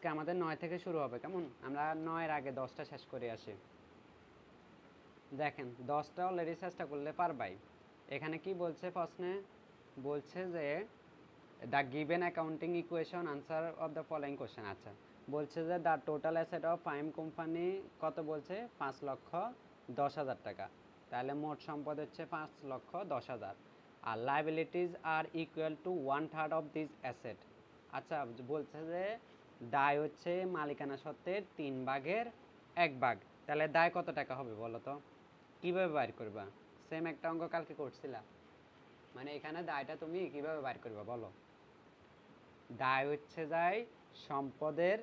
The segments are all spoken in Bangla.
আজকে আমাদের 9 থেকে শুরু হবে, কেমন? আমরা 9 এর আগে 10টা শেষ করে আসি। দেখেন 10টা অলরেডি চেষ্টা করলে পারবাই। এখানে কি বলছে প্রশ্নে? বলছে যে the given accounting equation answer of the following question. আচ্ছা, বলছে যে the total asset of firm company কত বলছে? 5,10,000 টাকা। তাহলে মোট সম্পদ হচ্ছে 5,10,000 আর লাইবিলিটিস আর equal to 1/3 of this asset. আচ্ছা, বলছে যে দায় হচ্ছে মালিকানা সত্ত্বের 3/1 তাহলে দায় কত টাকা হবে বলো তো? কীভাবে বাইর করবা? সেম একটা অঙ্ক কালকে করছিলা, মানে এখানে দায়টা তুমি কিভাবে বাইর করবা বলো? দায় হচ্ছে যায় সম্পদের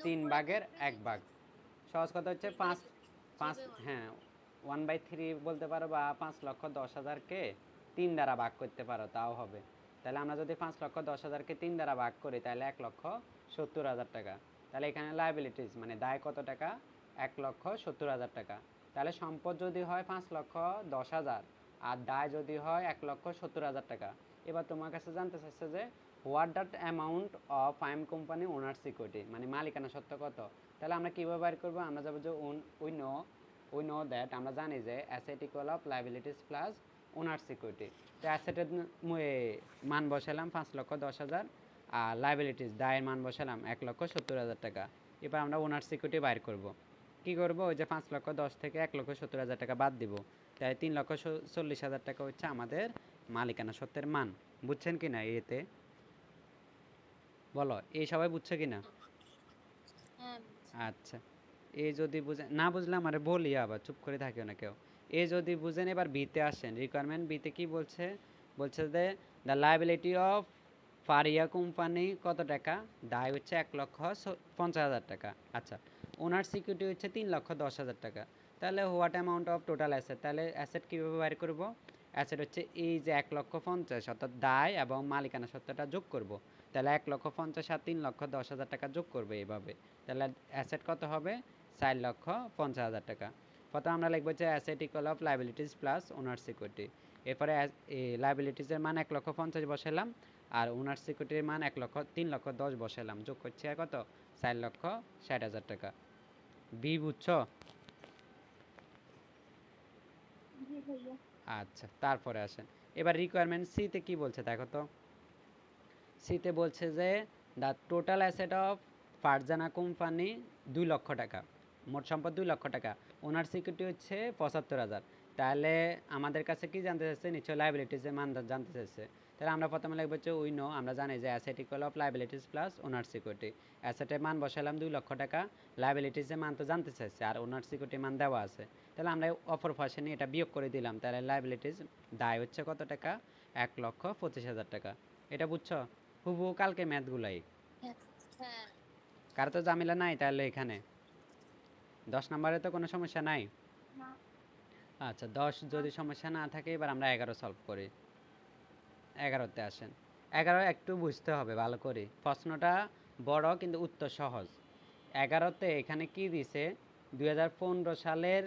3/1। সহজ কথা হচ্ছে 5 হ্যাঁ 1/3 বলতে পারো, বা 5,10,000কে 3 দ্বারা ভাগ করতে পারো, তাও হবে। তাহলে আমরা যদি 5,10,000কে 3 দ্বারা ভাগ করি তাহলে 1,70,000 টাকা। তাহলে এখানে লাইবিলিটিস মানে দায় কত টাকা? 1,70,000 টাকা। তাহলে সম্পদ যদি হয় 5,10,000 আর দায় যদি হয় 1,70,000 টাকা। এবার তোমার কাছে জানতে চাচ্ছে যে what that amount of firm company owners equity, মানে মালিকানা সত্ত্ব কত। তাহলে আমরা কীভাবে বের করবো? আমরা যাবো যে উই নো দ্যাট, আমরা জানি যে asset equal of liabilities plus owners equity. তো অ্যাসেটের মান বসালাম 5,10,000 আর লাইবিলিটিস দায়ের মান বসালাম 1,70,000 টাকা। এবার আমরা ওনার্স ইকুইটি বাইর করব। কী করবো? ওই যে 5,10,000 থেকে 1,70,000 টাকা বাদ দিব, তাই 3,40,000 টাকা হচ্ছে আমাদের মালিকানা সত্ত্বের মান। বুঝছেন কি না? এতে বলো, এই সবাই বুঝছে কি না? আচ্ছা, এই যদি বুঝেন, না বুঝলে আমারে বলি, আবার চুপ করে থাকিও না কেউ। এই যদি বুঝেন, এবার বিতে আসেন। রিকোয়ারমেন্ট বিতে কি বলছে? বলছে যে the liability of Faria company কত টাকা? দায় হচ্ছে 1,50,000 টাকা। আচ্ছা, ওনার সিকিউরিটি হচ্ছে 3,10,000 টাকা। তাহলে what amount of total asset, তাহলে অ্যাসেট কীভাবে বের করবো? অ্যাসেট হচ্ছে এই যে 1,50,000 অর্থাৎ দায় এবং মালিকানা সত্ত্বটা যোগ করব। তাহলে 1,50,000 আর 3,10,000 টাকা যোগ করবে এইভাবে। তাহলে অ্যাসেট কত হবে? 4,50,000 টাকা। প্রথমে আমরা লিখবো যে asset equal of liabilities plus owners equity. এরপরে লাইবিলিটিসের মান 1,50,000 বসালাম আর ওনার্স ইকুইটির মান 3,10,000 বসালাম, যোগ করছি আর কত? 4,60,000 টাকা। বি বুঝছো? আচ্ছা, তারপরে আসেন এবার রিকোয়ারমেন্ট সিতে কি বলছে দেখো তো। সিতে বলছে যে the total asset of Farzana company 2 লক্ষ টাকা, মোট সম্পদ 2 লক্ষ টাকা, ওনার সিকিউরিটি হচ্ছে 75,000। তাহলে আমাদের কাছে কি জানতে চাচ্ছে? নিশ্চয় লাইবিলিটিসের মান জানতে চাচ্ছে। তাহলে আমরা প্রথমে লিখবো হচ্ছে উই নো, আমরা জানি যে asset equal of liabilities plus owner security. অ্যাসেটের মান বসালাম 2 লক্ষ টাকা, লাইবিলিটিসের মান তো জানতে চাচ্ছে আর ওনার সিকিউরিটির মান দেওয়া আছে। তাহলে আমরা অপর পাশে নিয়ে এটা বিয়োগ করে দিলাম। তাহলে লাইবিলিটিস দায় হচ্ছে কত টাকা? 1,25,000 টাকা। এটা বুঝছো? হুবহু কালকে ম্যাথগুলাই। কারো তো ঝামেলা নাই তাহলে এখানে? 10 নম্বরে তো কোনো সমস্যা নাই? আচ্ছা, 10 যদি সমস্যা না থাকে, এবার আমরা 11 সলভ করি। 11তে আসেন। 11 একটু বুঝতে হবে ভালো করে, প্রশ্নটা বড় কিন্তু উত্তর সহজ। 11তে এখানে কি দিছে? 2015 সালের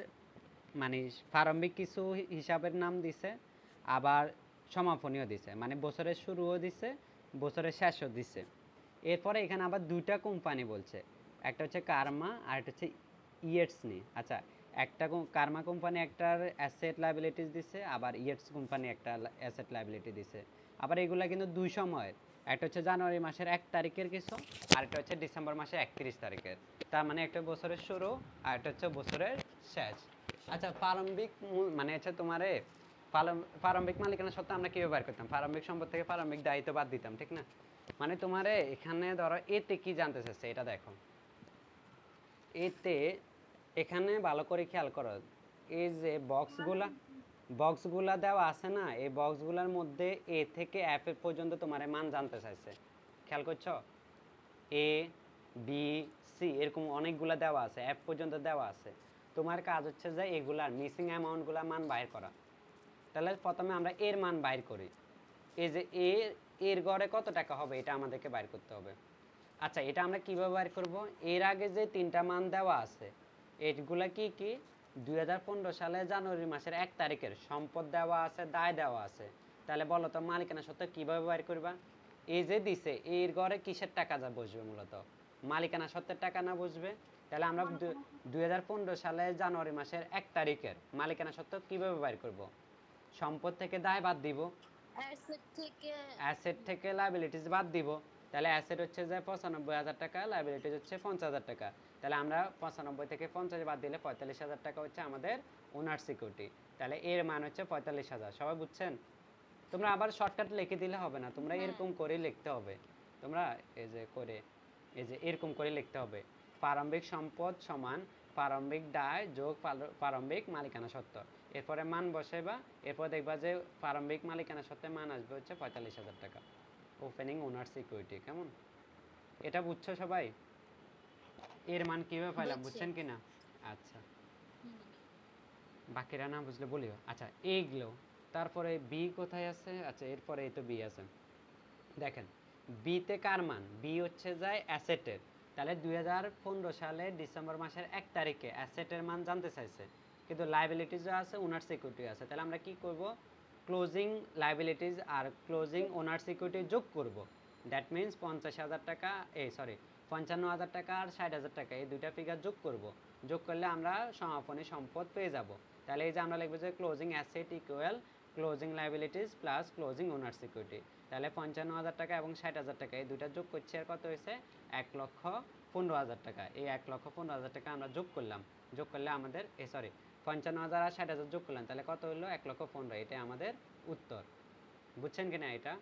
মানে প্রারম্ভিক কিছু হিসাবের নাম দিছে, আবার সমাপনীয় দিছে, মানে বছরের শুরুও দিছে, বছরের শেষও দিছে। এরপরে এখানে আবার 2টা কোম্পানি বলছে, একটা হচ্ছে কার্মা আর একটা হচ্ছে ইয়েটসনি। আচ্ছা, একটা কার্মা কোম্পানি একটার অ্যাসেট লাইবিলিটিস দিছে, আবার ইয়েটস কোম্পানি একটা অ্যাসেট লাইবিলিটি দিছে। আবার এগুলা কিন্তু দুই সময়ের, একটা হচ্ছে জানুয়ারি মাসের 1 তারিখের কিছু, আর একটা হচ্ছে ডিসেম্বর মাসের 31 তারিখের। তার মানে একটা বছরের শুরু আর একটা হচ্ছে বছরের শেষ। আচ্ছা, প্রারম্ভিক মানে হচ্ছে তোমারে প্রারম্ভিক মালিকানা সত্ত্বে আমরা কীভাবে বের করতাম? প্রারম্ভিক সম্পদ থেকে প্রারম্ভিক দায়িত্ব বাদ দিতাম, ঠিক না? মানে তোমারে এখানে ধরো এতে কি জানতে চাচ্ছে এটা দেখো। এতে এখানে ভালো করে খেয়াল করো, এই যে বক্সগুলা দেওয়া আছে না, এই বক্সগুলোর মধ্যে এ থেকে এফ এর পর্যন্ত তোমার মান জানতে চাইছে। খেয়াল করছো? এ বি সি এরকম অনেকগুলা দেওয়া আছে, এফ পর্যন্ত দেওয়া আছে। তোমার কাজ হচ্ছে যে এগুলার মিসিং অ্যামাউন্টগুলা মান বাইর করা। তাহলে প্রথমে আমরা এর মান বাইর করি। এই যে এর গড়ে কত টাকা হবে এটা আমাদেরকে বাইর করতে হবে। আচ্ছা, এটা আমরা কিভাবে বাইর করব? এর আগে যে 3টা মান দেওয়া আছে এগুলা কি কি? 2015 সালে জানুয়ারি মাসের 1 তারিখের সম্পদ দেওয়া আছে, দায় দেওয়া আছে। তাহলে বলো তো মালিকানা সত্ত্ব কিভাবে বাইর করবা? এই যে দিছে এর গড়ে কিসের টাকা যা বসবে মূলত? মালিকানা সত্ত্বের টাকা না বসবে? তাহলে আমরা 2015 সালে জানুয়ারি মাসের 1 তারিখের মালিকানা সত্ত্ব কিভাবে বাইর করব? সম্পদ থেকে দায় বাদ দিব, অ্যাসেট থেকে লায়াবিলিটিস বাদ দিব। তাহলে অ্যাসেট হচ্ছে যে 95,000 টাকা, লায়াবিলিটিস হচ্ছে 50,000 টাকা। তাহলে আমরা 95 থেকে 50 বাদ দিলে 45,000 টাকা হচ্ছে আমাদের ওনার সিকিউরিটি। তাহলে এর মান হচ্ছে 45,000। সবাই বুঝছেন? তোমরা আবার শর্টকাট লিখে দিলে হবে না, তোমরা এরকম করে লিখতে হবে। তোমরা এই যে এরকম করে লিখতে হবে, প্রারম্ভিক সম্পদ সমান প্রারম্ভিক দায় যোগ প্রারম্ভিক মালিকানা সত্ত্ব। এরপরে মান বসাইবা, এরপর দেখবা যে প্রারম্ভিক মালিকানা সত্ত্বের মান আসবে হচ্ছে 45,000 টাকা, ওপেনিং ওনার সিকিউরিটি। কেমন? এটা বুঝছো সবাই? এর মান কিভাবে পাইলাম বুঝছেন কিনা? আচ্ছা, বাকিরা না বুঝলে বলিও। আচ্ছা, এইগুলো তারপরে বি কোথায় আছে? আচ্ছা, এরপরে এই তো বি আছে। দেখেন বিতে কার মান? বি হচ্ছে যায় অ্যাসেটের। তাহলে 2015 সালে ডিসেম্বর মাসের 1 তারিখে অ্যাসেটের মান জানতে চাইছে, কিন্তু লায়াবিলিটিস আছে, ওনার সিকিউরিটি আছে। তাহলে আমরা কি করব? ক্লোজিং লায়াবিলিটিস আর ক্লোজিং ওনার সিকিউরিটি যোগ করব। দ্যাট মিন্স 50,000 টাকা, 55,000 টাকা আর 60,000 টাকা, এই দুইটা ফিগার যোগ করব। যোগ করলে আমরা সমাপনী সম্পদ পেয়ে যাব। তাহলে এই যে আমরা লিখব যে closing asset equal closing liabilities plus closing ওনার সিকিউরিটি। তাহলে 55,000 টাকা এবং 60,000 টাকা এই দুইটা যোগ করছি, আর কত হয়েছে? 1,15,000 টাকা। এই 1,15,000 টাকা আমরা যোগ করলাম, যোগ করলে আমাদের 55,000 আর 60,000 যোগ করলাম, তাহলে কত হলো? 1,15,000। এটাই আমাদের উত্তর। বুঝছেন কিনা? এটা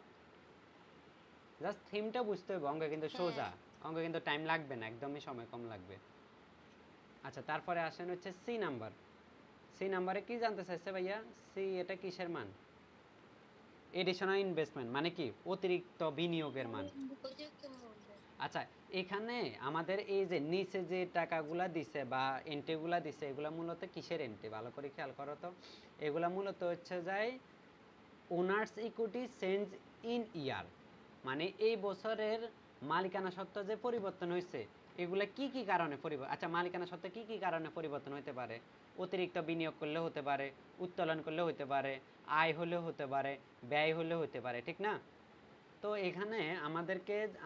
জাস্ট থিমটা বুঝতে হবে। অঙ্ক কিন্তু সোজা, অঙ্ক কিন্তু টাইম লাগবে না, একদমই সময় কম লাগবে। আচ্ছা, তারপরে আসেন হচ্ছে সি নাম্বার। সি নাম্বারে কি জানতে চাইছে ভাইয়া? সি এটা কিসের মান? এডিশনাল ইনভেস্টমেন্ট মানে কি? অতিরিক্ত বিনিয়োগের মান। আচ্ছা, এখানে আমাদের এই যে নিচে যে টাকাগুলা দিছে বা এন্ট্রিগুলা দিছে, এগুলা মূলত কিসের এন্ট্রি? ভালো করে খেয়াল করো তো। এগুলা মূলত হচ্ছে যায় ওনার্স ইকুইটি চেঞ্জ ইন ইয়ার, মানে এই বছরের মালিকানা সত্ত্ব যে পরিবর্তন হয়েছে, এগুলা কি কি কারণে পরিবর্তন? আচ্ছা, মালিকানা সত্ত্ব কি কি কারণে পরিবর্তন হতে পারে? অতিরিক্ত বিনিয়োগ করলে হতে পারে, উত্তোলন করলে হতে পারে, আয় হলেও হতে পারে, ব্যয় হলেও হতে পারে, ঠিক না? তো এখানে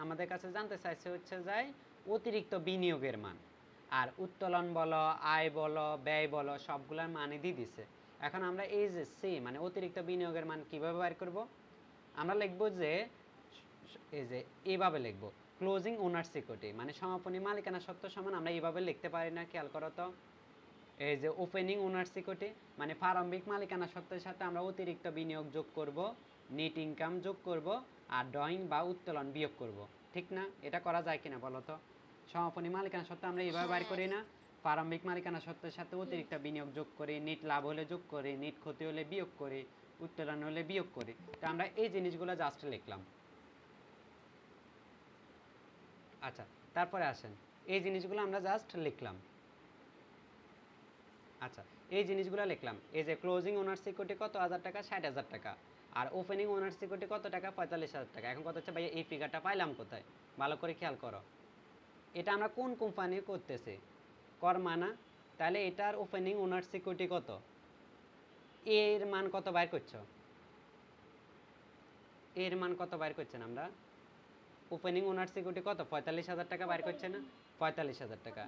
আমাদের কাছে জানতে চাইছে হচ্ছে যায় অতিরিক্ত বিনিয়োগের মান। আর উত্তোলন বলো, আয় বলো, ব্যয় বলো, সবগুলোর মানই দিয়ে দিছে। এখন আমরা এই যে সি মানে অতিরিক্ত বিনিয়োগের মান কিভাবে বের করব? আমরা লিখব যে এই যে এইভাবে লিখব, ক্লোজিং ওনার সিকিউরিটি মানে সমাপনী মালিকানা সত্ত্ব সমান আমরা এইভাবে লিখতে পারি না? খেয়াল করো তো। এই যে ওপেনিং ওনার সিকিউরিটি মানে প্রারম্ভিক মালিকানা সত্ত্বের সাথে আমরা অতিরিক্ত বিনিয়োগ যোগ করব, নেট ইনকাম যোগ করব, আর ড্রয়িং বা উত্তোলন বিয়োগ করব, ঠিক না? এটা করা যায় কিনা বলো তো? সমাপনী মালিকানা সত্ত্বে আমরা এইভাবে বাইর করি না? প্রারম্ভিক মালিকানা সত্ত্বের সাথে অতিরিক্ত বিনিয়োগ যোগ করি, নেট লাভ হলে যোগ করি, নেট ক্ষতি হলে বিয়োগ করি, উত্তোলন হলে বিয়োগ করি। তো আমরা এই জিনিসগুলো জাস্ট লিখলাম। আচ্ছা, তারপরে আসেন, এই জিনিসগুলো আমরা জাস্ট লিখলাম। আচ্ছা, এই জিনিসগুলো লিখলাম। এই যে ক্লোজিং ওনার সিকিউরিটি কত হাজার টাকা? 60,000 টাকা। আর ওপেনিং ওনার সিকিউরিটি কত টাকা? 45,000 টাকা। এখন কত হচ্ছে ভাই, এই ফিগারটা পাইলাম কোথায়? ভালো করে খেয়াল করো। এটা আমরা কোন কোম্পানি করতেছি? করমানা। তাহলে এটার ওপেনিং ওনার সিকিউরিটি কত? এর মান কত বাইর করছো? এর মান কত বাইর করছেন আমরা? ওপেনিং ওনার সিকিউরিটি কত? 45,000 টাকা বাইর করছে না? 45,000 টাকা।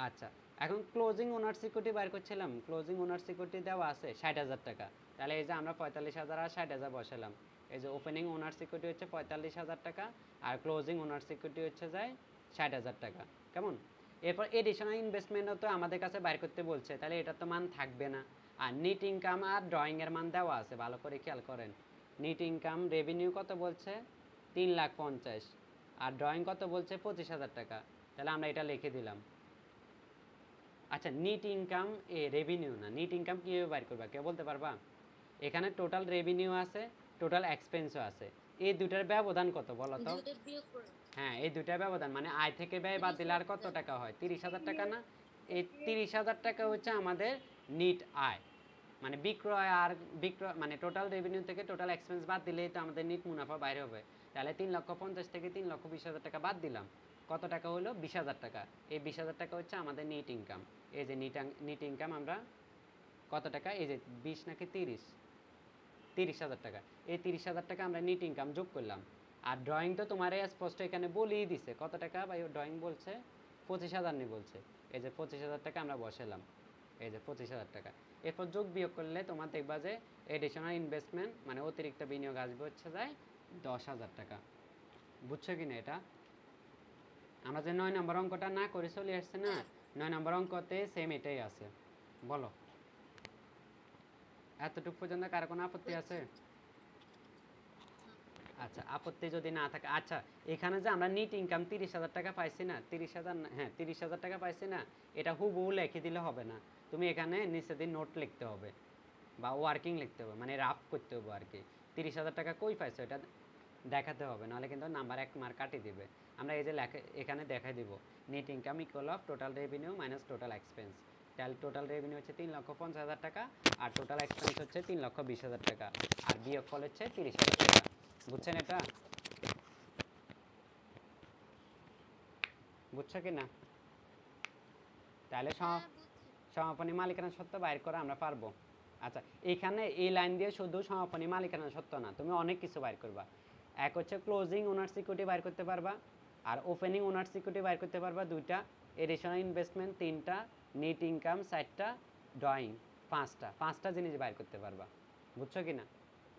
আচ্ছা, এখন ক্লোজিং ওনার সিকিউরিটি বাইর করছিলাম। ক্লোজিং ওনার সিকিউরিটি দেওয়া আছে 60,000 টাকা। তাহলে এই যে আমরা 45,000 আর 60,000 বসালাম। এই যে ওপেনিং ওনার সিকিউরিটি হচ্ছে 45,000 টাকা আর ক্লোজিং ওনার সিকিউরিটি হচ্ছে যায় 60,000 টাকা। কেমন? এরপর এডিশনাল ইনভেস্টমেন্টও তো আমাদের কাছে বাইর করতে বলছে, তাহলে এটা তো মান থাকবে না। আর নেট ইনকাম আর ড্রয়িং এর মান দেওয়া আছে, ভালো করে খেয়াল করেন। নেট ইনকাম রেভিনিউ কত বলছে? 3,50,000। আর ড্রয়িং কত বলছে? 25,000 টাকা। তাহলে আমরা এটা লিখে দিলাম। আচ্ছা, নিট ইনকাম রেভিনিউ না, নিট ইনকাম কীভাবে বাইর করবা কেউ বলতে পারবা? এখানে টোটাল রেভিনিউ আছে, টোটাল এক্সপেন্সও আছে, এই দুটার ব্যবধান কত বলো তো? হ্যাঁ, এই দুটার ব্যবধান মানে আয় থেকে ব্যয় বাদ দিলে আর কত টাকা হয়? 30,000 টাকা না? এই 30,000 টাকা হচ্ছে আমাদের নিট আয়, মানে বিক্রয় আর বিক্রয় মানে টোটাল রেভিনিউ থেকে টোটাল এক্সপেন্স বাদ দিলেই তো আমাদের নিট মুনাফা বাইরে হবে। তাহলে 3,50,000 থেকে 3,20,000 টাকা বাদ দিলাম, কত টাকা হলো? 20,000 টাকা। এই 20,000 টাকা হচ্ছে আমাদের নেট ইনকাম। এই যে নেট ইনকাম আমরা কত টাকা? এই যে 20 নাকি 30,000 টাকা। এই 30,000 টাকা আমরা নেট ইনকাম যোগ করলাম। আর ড্রয়িং তো তোমার স্পষ্ট এখানে বলেই দিছে কত টাকা ভাই, ড্রয়িং বলছে 25,000 নি বলছে। এই যে 25,000 টাকা আমরা বসালাম, এই যে 25,000 টাকা। এরপর যোগ বিয়োগ করলে তোমার দেখবা যে এডিশনাল ইনভেস্টমেন্ট মানে অতিরিক্ত বিনিয়োগ আসবে হচ্ছে যায় 10,000 টাকা। বুঝছো কি না এটা? আমরা যে 9 নম্বর অঙ্কটা না করে চলে আসছে না, 9 নম্বর অঙ্কতে সেম এটাই আছে। বলো এতটুকু পর্যন্ত কার কোনো আপত্তি আছে? আচ্ছা, আপত্তি যদি না থাকে, আচ্ছা এখানে যে আমরা নিট ইনকাম 30,000 টাকা পাইছি না, 30,000 হ্যাঁ 30,000 টাকা পাইছি না, এটা হুবহু লিখে দিলে হবে না। তুমি এখানে নিচে দিয়ে নোট লিখতে হবে বা ওয়ার্কিং লিখতে হবে, মানে রাফ করতে হবে আর কি। 30,000 টাকা কই পাইছো এটা দেখাতে হবে, নাহলে কিন্তু নাম্বার 1 মার্ক কাটি দিবে। আমরা এই যে এখানে দেখাই দিব net income equal of total revenue minus total expense. তাহলে টোটাল রেভিনিউ হচ্ছে 3,50,000 টাকা আর টোটাল এক্সপেন্স হচ্ছে 3,20,000 টাকা আর বিয়োগফল হচ্ছে 30,000 টাকা। বুঝছেন এটা? বুঝছো কি না? তাহলে সমাপনী মালিকানা সত্ত্ব বাইর করা আমরা পারবো। আচ্ছা, এখানে এই লাইন দিয়ে শুধু সমাপনী মালিকানা সত্ত্ব না, তুমি অনেক কিছু বাইর করবা। এক হচ্ছে ক্লোজিং ওনার সিকিউরিটি বাইর করতে পারবা, আর ওপেনিং ওনার সিকিউরিটি বাইর করতে পারবা 2টা, এডিশনাল ইনভেস্টমেন্ট 3টা, নেট ইনকাম 4টা, ড্রয়িং 5টা জিনিস বাইর করতে পারবা। বুঝছো কি না?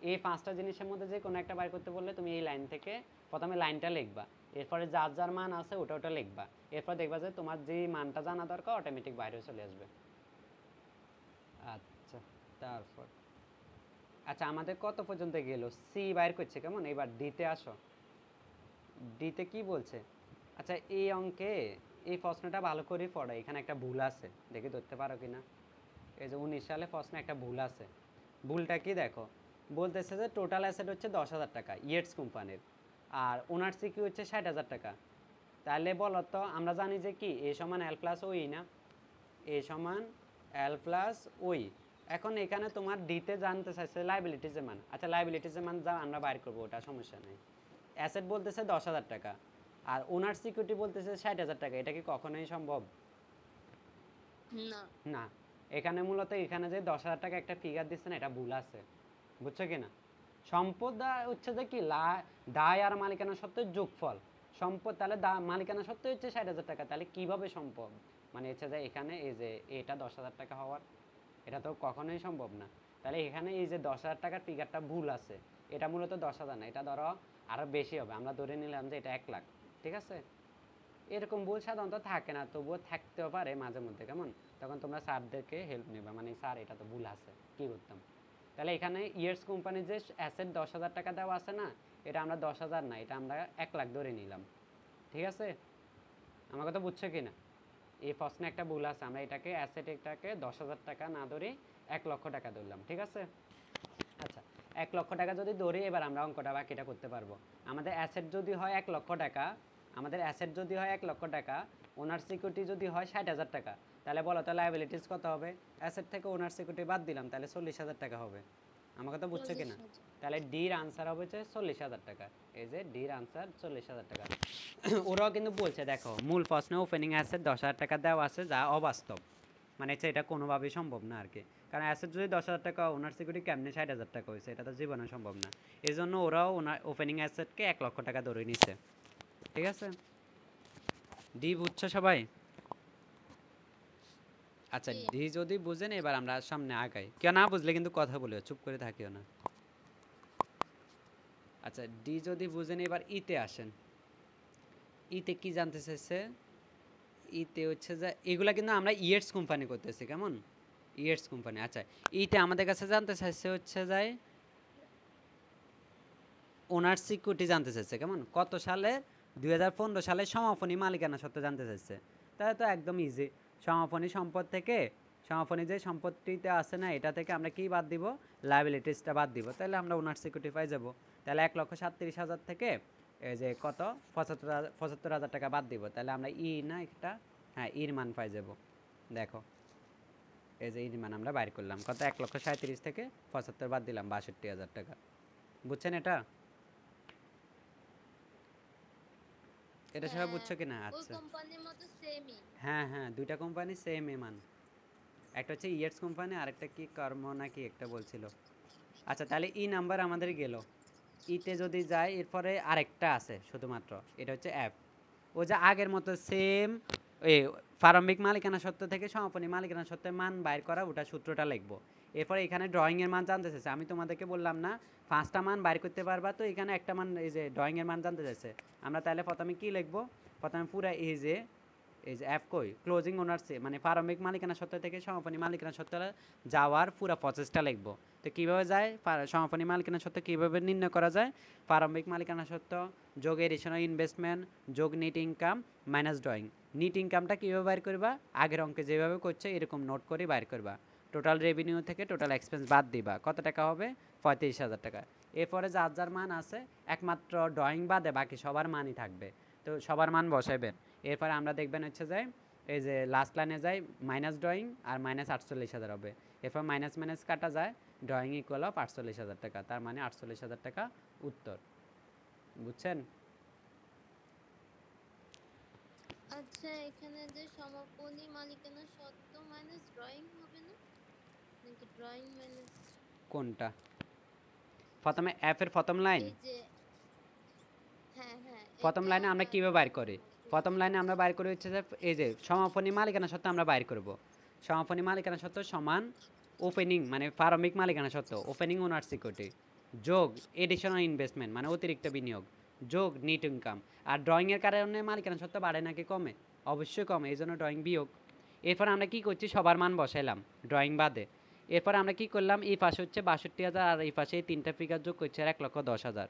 এই 5টা জিনিসের মধ্যে যে কোনো একটা বাইর করতে বললে তুমি এই লাইন থেকে প্রথমে লাইনটা লিখবা, এরপরে যার যার মান আছে ওটা ওটা লিখবা, এরপর দেখবা যে তোমার যে মানটা জানা দরকার অটোমেটিক বাইরে চলে আসবে। আচ্ছা, তারপর আচ্ছা আমাদের কত পর্যন্ত গেল? সি বাইর করছে কেমন, এবার ডিতে আসো। ডিতে কি বলছে? আচ্ছা এই অঙ্কে এই প্রশ্নটা ভালো করে পড়ো, এখানে একটা ভুল আছে, দেখি ধরতে পারো কিনা। এই যে 19 সালে প্রশ্নে একটা ভুল আছে। ভুলটা কি দেখো, বলতেছে যে টোটাল অ্যাসেট হচ্ছে 10,000 টাকা ইয়েটস কোম্পানির, আর ওনার সিকিউ হচ্ছে 60,000 টাকা। তাহলে বলো তো, আমরা জানি যে কি এ সমান এল প্লাস ওই না, এ সমান এল প্লাস ওই। এখন এখানে তোমার ডিতে জানতে চাইছে লাইবিলিটিজের মান। আচ্ছা লাইবিলিটিজের মান যা আমরা বাইর করবো, ওটা সমস্যা নেই। অ্যাসেট বলতেছে 10,000 টাকা আর ওনার সিকিউরিটি বলতেছে 60,000 টাকা, এটা কি কখনোই সম্ভব? না না। এখানে মূলত এখানে যে 10,000 টাকা একটা ফিগার দিচ্ছে না, এটা ভুল আছে। বুঝছো কি না? সম্পদ হচ্ছে যে কি দায় আর মালিকানা সত্ত্বের যোগফল। সম্পদ তাহলে মালিকানা সত্ত্বে হচ্ছে 60,000 টাকা, তাহলে কিভাবে সম্ভব? মানে হচ্ছে যে এখানে এই যে এটা 10,000 টাকা হওয়ার, এটা তো কখনোই সম্ভব না। তাহলে এখানে এই যে 10,000 টাকার ফিগারটা ভুল আছে, এটা মূলত 10,000 না, এটা ধরো আরো বেশি হবে, আমরা ধরে নিলাম যে এটা 1 লাখ। ঠিক আছে? এরকম ভুল সাধারণত থাকে না, তবুও থাকতেও পারে মাঝে মধ্যে, কেমন? তখন তোমরা স্যারদেরকে হেল্প নেবা, মানে স্যার এটা তো ভুল আছে, কি করতাম? তাহলে এখানে ইয়ার্স কোম্পানির যে অ্যাসেট 10,000 টাকা দেওয়া আছে না, এটা আমরা 10,000 না, এটা আমরা 1 লাখ ধরে নিলাম। ঠিক আছে? আমার কথা বুঝছো কি না? এই প্রশ্নে একটা ভুল আছে, আমরা এটাকে অ্যাসেট এটাকে 10,000 টাকা না ধরে 1 লক্ষ টাকা ধরলাম। ঠিক আছে? আচ্ছা, 1 লক্ষ টাকা যদি ধরি, এবার আমরা অঙ্কটা বাকিটা করতে পারবো। আমাদের অ্যাসেট যদি হয় 1 লক্ষ টাকা, আমাদের অ্যাসেট যদি হয় 1 লক্ষ টাকা, ওনার সিকিউরিটি যদি হয় 60,000 টাকা, তাহলে বলো তো লায়াবিলিটিস কত হবে? অ্যাসেট থেকে ওনার সিকিউরিটি বাদ দিলাম, তাহলে 40,000 টাকা হবে। আমার কথা বুঝছো কিনা? 40,000। তাহলে ডির আনসার হবে হচ্ছে 40,000 টাকা। এই যে ডির আনসার 40,000 টাকা। ওরাও কিন্তু বলছে দেখো, মূল প্রশ্নে ওপেনিং অ্যাসেট 10,000 টাকা দেওয়া আছে, যা অবাস্তব, মানে হচ্ছে এটা কোনোভাবেই সম্ভব না আর কি। কারণ অ্যাসেট যদি 10,000 টাকা, ওনার সিকিউরিটি কেমনে 60,000 টাকা হয়েছে, এটা তো জীবনে সম্ভব না। এই জন্য ওরাও ওনার ওপেনিং অ্যাসেটকে 1 লক্ষ টাকা ধরে নিছে। ঠিক আছে? ডি বুঝছো সবাই? আচ্ছা জি ডি যদি বুঝেন, এবার আমরা সামনে আগাই। কেউ না বুঝলে কিন্তু কথা বলিও, চুপ করে থাকিও না। আচ্ছা ডি যদি বুঝেন, এবার ইতে আসেন। ইতে কি জানতে চাইছে? ইতে হচ্ছে যে এগুলা কিন্তু আমরা ইয়েটস কোম্পানি করতেছি, কেমন? Yeats company. আচ্ছা ইতে আমাদের কাছে জানতে চাইছে হচ্ছে যায় ওনার সিকিউরিটি জানতে চাইছে, কেমন? কত সালে? 2015 সালে সমাপনী মালিকানা সত্ত্ব জানতে চাইছে। তাহলে তো একদম ইজি, সমাপনী সম্পদ থেকে, সমাপনী যে সম্পত্তিতে আছে না, এটা থেকে আমরা কি বাদ দিব? লায়াবিলিটিসটা বাদ দিব, তাহলে আমরা ওনার সিকিউরিটি পাই যাব। তাহলে 1,37,000 থেকে এই যে কত 75,000 টাকা বাদ দিব, তাহলে আমরা ই না একটা, হ্যাঁ ইর মান পাই যাব। দেখো এই যে ইর মান আমরা বাইর করলাম কত, 1,37,000 থেকে 75 বাদ দিলাম 62,000 টাকা। বুঝছেন এটা? এটা সবাই হ্যাঁ, বুঝছো কিনা? ওই আচ্ছা কোম্পানির মতো সেমই। হ্যাঁ হ্যাঁ, দুইটা কোম্পানি সেম মান। একটা হচ্ছে ইয়েটস কোম্পানি, আর একটা কি কর্ম নাকি একটা বলছিল। আচ্ছা তাহলে ই নাম্বার আমাদের গেল। ইতে যদি যায় এরপরে আরেকটা আছে শুধুমাত্র, এটা হচ্ছে এফ। ও যে আগের মতো সেম এই প্রারম্ভিক মালিকানা সত্ত্ব থেকে সমাপনী মালিকানা সত্ত্বের মান বাইর করা, ওটা সূত্রটা লিখবো। এরপরে এখানে ড্রয়িংয়ের মান জানতে চাইছে, আমি তোমাদেরকে বললাম না 5টা মান বাইর করতে পারবা, তো এখানে একটা মান এই যে ড্রয়িংয়ের মান জানতে চাইছে। আমরা তাহলে প্রথমে কি লিখবো, প্রথমে পুরো এই যে এফ কই ক্লোজিং ওনারশিপ মানে প্রারম্ভিক মালিকানা সত্ত্ব থেকে সমাপনী মালিকানা সত্ত্বে যাওয়ার পুরো প্রসেসটা লিখবো। তো কীভাবে যায় সমাপনী মালিকানা সত্ত্ব কীভাবে নির্ণয় করা যায়, প্রারম্ভিক মালিকানা সত্ত্ব যোগ এডিশনাল ইনভেস্টমেন্ট যোগ net income minus drawing. Net ইনকামটা কীভাবে বাইর করবা, আগের অঙ্কে যেভাবে করছে এরকম নোট করে বাইর করবা। টোটাল রেভিনিউ থেকে টোটাল এক্সপেন্স বাদ দিবা, কত টাকা হবে, 35,000 টাকা। এরপরে যার যার মান আছে একমাত্র ড্রয়িং বাদে বাকি সবার মানই থাকবে, তো সবার মান বসাইবেন। এরপরে আমরা দেখবেন হচ্ছে যে এই যে লাস্ট লাইনে যায় মাইনাস ড্রয়িং আর মাইনাস 48,000 হবে। এরপর মাইনাস মাইনাস কাটা যায়, ড্রয়িং ইকুয়াল অফ 48,000 টাকা, তার মানে 48,000 টাকা উত্তর। বুঝছেন? আচ্ছা এখানে যে সমাপনী মালিকানা সত্ত্ব মাইনাস ড্রয়িং হবে না, নাকি ড্রয়িং মাইনাস কোনটা? প্রথমে এফ এর প্রথম লাইন, এই যে হ্যাঁ হ্যাঁ প্রথম এটা লাইনে আমরা আর কীভাবে বাইর করি, প্রথম লাইনে আমরা বাইর করি হচ্ছে যে এই যে সমাপনী মালিকানা সত্ত্ব আমরা বাইর করব। সমাপনী মালিকানা সত্ত্ব সমান ওপেনিং মানে প্রারম্ভিক মালিকানা সত্ত্ব ওপেনিং ওনার সিকিউরিটি যোগ এডিশনাল ইনভেস্টমেন্ট মানে অতিরিক্ত বিনিয়োগ যোগ নেট ইনকাম। আর ড্রয়িংয়ের কারণে মালিকানা সত্ত্ব বাড়ে নাকি কমে, অবশ্যই কমে, এই জন্য ড্রয়িং বিয়োগ। এরপর আমরা কি করছি, সবার মান বসাইলাম ড্রয়িং বাদে। এরপর আমরা কি করলাম, এই পাশে হচ্ছে 62,000 আর এই পাশে এই তিনটা ফিগার যোগ করছে 1,10,000।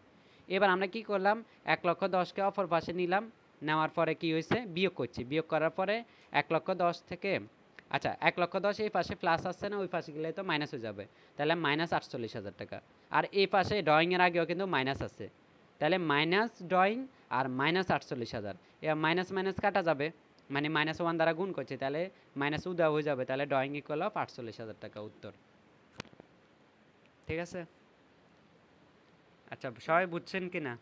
এবার আমরা কি করলাম, 1,10,000কে অপর পাশে নিলাম, নেওয়ার পরে কি হয়েছে বিয়োগ করছি, বিয়োগ করার পরে 1,10,000 থেকে আচ্ছা 1,10,000 এই পাশে প্লাস আসছে না, ওই পাশে গেলে তো মাইনাস হয়ে যাবে, তাহলে মাইনাস 48,000 টাকা। আর এই পাশে ড্রয়িংয়ের আগেও কিন্তু মাইনাস আছে, তাহলে মাইনাস ড্রয়িং আর মাইনাস 48,000, এবার মাইনাস মাইনাস কাটা যাবে, মানে মাইনাস 1 দ্বারা গুণ করছে, তাহলে মাইনাস উদাও হয়ে যাবে, তাহলে ড্রয়িং ইকুয়াল অফ 48,000 টাকা উত্তর। ঠিক আছে? আচ্ছা সবাই বুঝছেন কি না?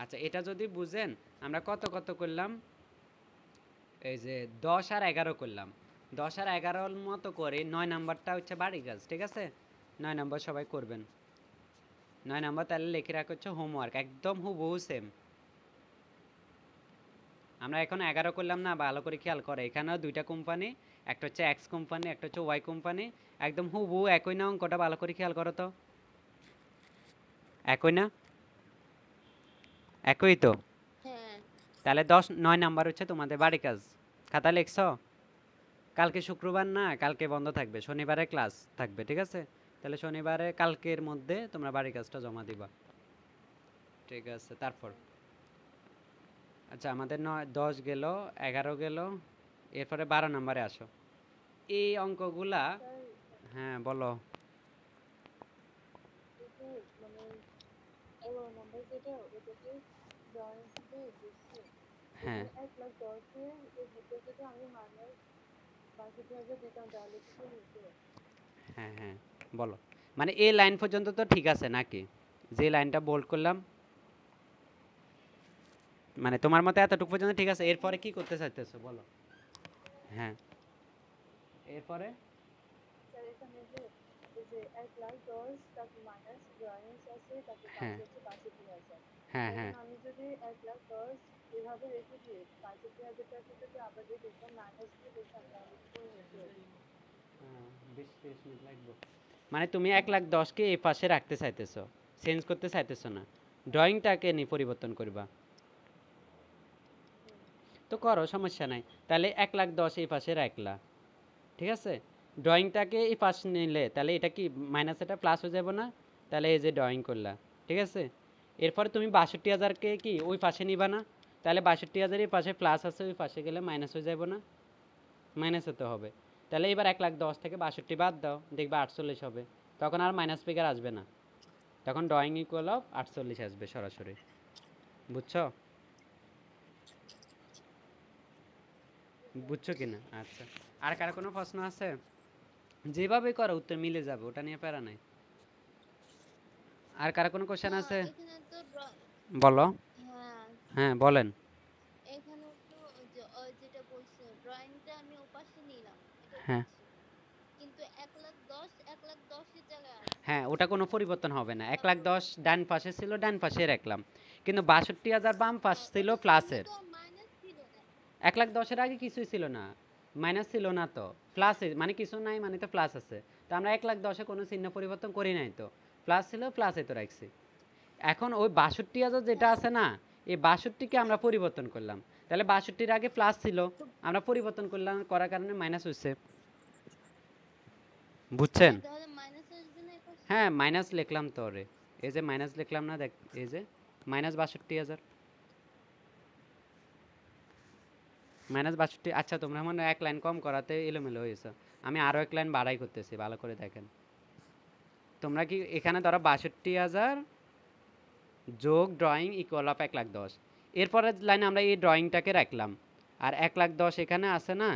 আচ্ছা এটা যদি বুঝেন, আমরা কত কত করলাম, এই যে 10 আর 11 করলাম, 10 আর 11 মতো করে 9 নাম্বারটা হচ্ছে বাড়ি কাজ। ঠিক আছে, 9 নাম্বার সবাই করবেন। 9 নাম্বার তাহলে লিখে রাখা হচ্ছে হোমওয়ার্ক, একদম হুবহু সেম। আমরা এখন 11 করলাম না, ভালো করে খেয়াল করে, এখানেও দুইটা কোম্পানি, একটা হচ্ছে এক্স কোম্পানি একটা হচ্ছে ওয়াই কোম্পানি, একদম হুবহু একই না অঙ্কটা, ভালো করে খেয়াল করো তো, একই না, একই তো। হ্যাঁ তাহলে 9 নাম্বার হচ্ছে তোমাদের বাড়ি কাজ, খাতা লিখছ? কালকে শুক্রবার না, কালকে বন্ধ থাকবে, শনিবারে ক্লাস থাকবে। ঠিক আছে, তাহলে শনিবারে কালকের মধ্যে তোমরা বাড়ি কাজটা জমা দিবা। ঠিক আছে, তারপর আচ্ছা আমাদের 10 গেল, 11 গেল, এরপরে 12 নম্বরে আসো। এই অঙ্কগুলা, হ্যাঁ বলো। হ্যাঁ হ্যাঁ হ্যাঁ বলো, মানে এই লাইন পর্যন্ত তো ঠিক আছে নাকি, যে লাইনটা বোল্ড করলাম, মানে তোমার মতে এতটুকু পর্যন্ত ঠিক আছে, এরপরে কি করতে চাইতেছো বলো? হ্যাঁ এরপরে হ্যাঁ হ্যাঁ হ্যাঁ মানে তুমি 1,10,000কে এই পাশে রাখতে চাইতেছো, চেঞ্জ করতে চাইতেছো না, ড্রয়িংটাকে নি পরিবর্তন করবা, তো করো সমস্যা নাই। তাহলে 1,10,000 এই পাশে রাখলা, ঠিক আছে, ড্রয়িংটাকে এই পাশ নিলে তাহলে এটা কি মাইনাস, এটা প্লাস হয়ে যাবে না, তাহলে এই যে ড্রয়িং করলা। ঠিক আছে, এরপরে তুমি 62,000কে কি ওই পাশে নিবা না, তাহলে 62,000 এই পাশে প্লাস আছে, ওই পাশে গেলে মাইনাস হয়ে যাবে না, মাইনাস হতে হবে। তাহলে এবার 1,10,000 থেকে 62 বাদ দাও, দেখবে 48 হবে, তখন আর মাইনাস ফিগার আসবে না, তখন ড্রয়িং ইকুয়াল অফ 48 আসবে সরাসরি। বুঝছো? বুঝছো কিনা? আচ্ছা, আর কারো কোনো প্রশ্ন আছে? যেভাবে করো উত্তর মিলে যাবে, ওটা নিয়ে প্যারা নাই। আর কারো কোনো কোশ্চেন আছে? এখানে তো বলো। হ্যাঁ হ্যাঁ বলেন। এখানে তো যেটা বলছো ড্রয়িংটা আমি ওপাশে নিলাম, এটা হ্যাঁ বুঝছি, কিন্তু 1,10,000 1,10,000 এর জায়গায় আছে হ্যাঁ, ওটা কোনো পরিবর্তন হবে না। 1,10,000 ডান পাশে ছিল, ডান পাশে রাখলাম। কিন্তু 62,000 বাম পাশ ছিল ওটার সামনে প্লাসের। তো মাইনাস ছিল না। 1,10,000 এর আগে কিছুই ছিল না, মাইনাস ছিল না তো, প্লাস মানে কিছু নাই মানে তো প্লাস আছে। তো আমরা 1,10,000 এ কোনো চিহ্ন পরিবর্তন করি নাই তো, প্লাস ছিল প্লাসে তো রাখছি। এখন ওই 62,000 যেটা হ্যাঁ আছে না, এই 62কে আমরা পরিবর্তন করলাম। তাহলে 62-র আগে প্লাস ছিল, তো আমরা পরিবর্তন করলাম, করার কারণে মাইনাস হয়েছে। বুঝছেন? তাহলে মাইনাস আসবে না এই পাশে? হ্যাঁ, মাইনাস লিখলাম তো রে, এই যে মাইনাস লিখলাম না, দেখ এই যে মাইনাস 62,000, মাইনাস 62। আচ্ছা, তোমরা মনে হয় এক লাইন কম করাতে এলোমেলো হয়েছে, আমি আরও এক লাইন বাড়াই করতেছি, ভালো করে দেখেন। তোমরা কি এখানে ধরো 62,000 যোগ ড্রয়িং ইকুয়াল অফ 1,10,000, এরপরের লাইনে আমরা এই ড্রয়িংটাকে রাখলাম, আর 1,10,000 এখানে আছে না,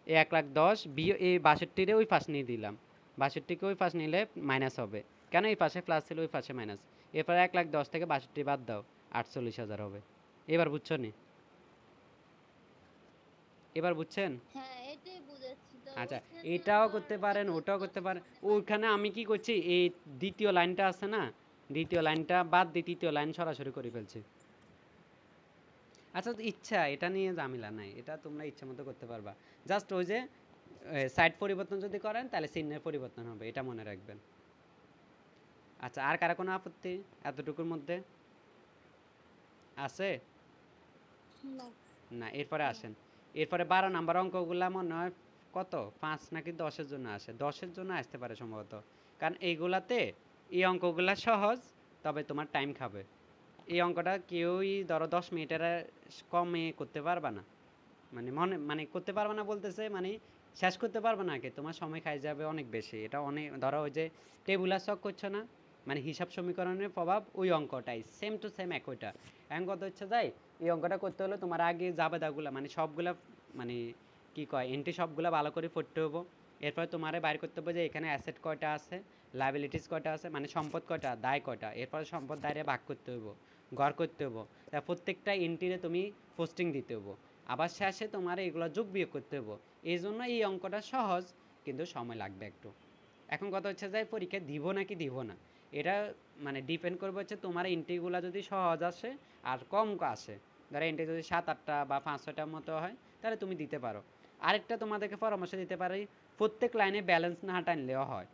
এই 1,10,000 বিয়ে এই 62-রে ওই পাশ নিয়ে দিলাম, 62-কে ওই পাশ নিলে মাইনাস হবে, কেন এই পাশে প্লাস ছিল ওই পাশে মাইনাস। এরপরে 1,10,000 থেকে 62 বাদ দাও, 48,000 হবে। এবার বুঝছো নি? এবার বুঝছেন? হ্যাঁ এটাই বুঝাচ্ছি তো আচ্ছা, ওইখানে এটাও আবার করতে পারেন, ওটাও করতে 1,10,000 পারেন। সামনে ওইখানে আমি কি করছি, এই দ্বিতীয় লাইনটা আছে না, দ্বিতীয় লাইনটা বাদ দিয়ে তৃতীয় লাইন সরাসরি করে ফেলছি। আচ্ছা, তো ইচ্ছা, এটা নিয়ে ঝামেলা নাই, এটা তোমরা ইচ্ছা মতো করতে পারবা। জাস্ট ওই যে সাইড পরিবর্তন যদি করেন তাহলে চিহ্নের পরিবর্তন হবে, এটা মনে রাখবেন। আচ্ছা, আর কারা কোনো আপত্তি এতটুকুর মধ্যে আছে? না না, এরপরে না আসেন। এরপরে 12 নাম্বার অঙ্কগুলা মনে হয় কত 5 নাকি 10-এর জন্য আসে, 10-এর জন্য আসতে পারে সম্ভবত, কারণ এইগুলাতে এই অঙ্কগুলা সহজ, তবে তোমার টাইম খাবে। এই অঙ্কটা কেউই ধরো 10 মিনিটের কমে করতে পারবা না, মানে করতে পারবে না বলতেছে, মানে শেষ করতে পারবে না, কি তোমার সময় খাই যাবে অনেক বেশি। এটা অনেক, ধরো ওই যে টেবুলার ছক করছো না, মানে হিসাব সমীকরণের প্রভাব, ওই অঙ্কটাই সেম টু সেম একইটা। এখন কত হচ্ছে যাই, এই অঙ্কটা করতে হলে তোমার আগে জাবেদাগুলা মানে সবগুলা, মানে কি কয় এন্ট্রি সবগুলা ভালো করে পড়তে হবো। এরপরে তোমারে বাইর করতে হবে যে এখানে অ্যাসেট কয়টা আছে, লাইবিলিটিস কয়টা আছে, মানে সম্পদ কয়টা, দায় কয়টা, এরপরে সম্পদ দায়রে ভাগ করতে হবো, গড় করতে হবো। তা প্রত্যেকটা এন্ট্রিরে তুমি পোস্টিং দিতে হবো, আবার শেষে তোমার এগুলো যোগ বিয়োগ করতে হবে। এই জন্য এই অঙ্কটা সহজ, কিন্তু সময় লাগবে একটু। এখন কথা হচ্ছে যে পরীক্ষা দিব নাকি দিব না, এটা মানে ডিপেন্ড করবে হচ্ছে তোমার এন্ট্রিগুলো যদি সহজ আসে আর কম আসে। ধরো এন্ট্রি যদি 7-8টা বা 5-6টার মতো হয় তাহলে তুমি দিতে পারো। আরেকটা তোমাদেরকে পরামর্শ দিতে পারি, প্রত্যেক লাইনে ব্যালেন্স না টানলেও হয়।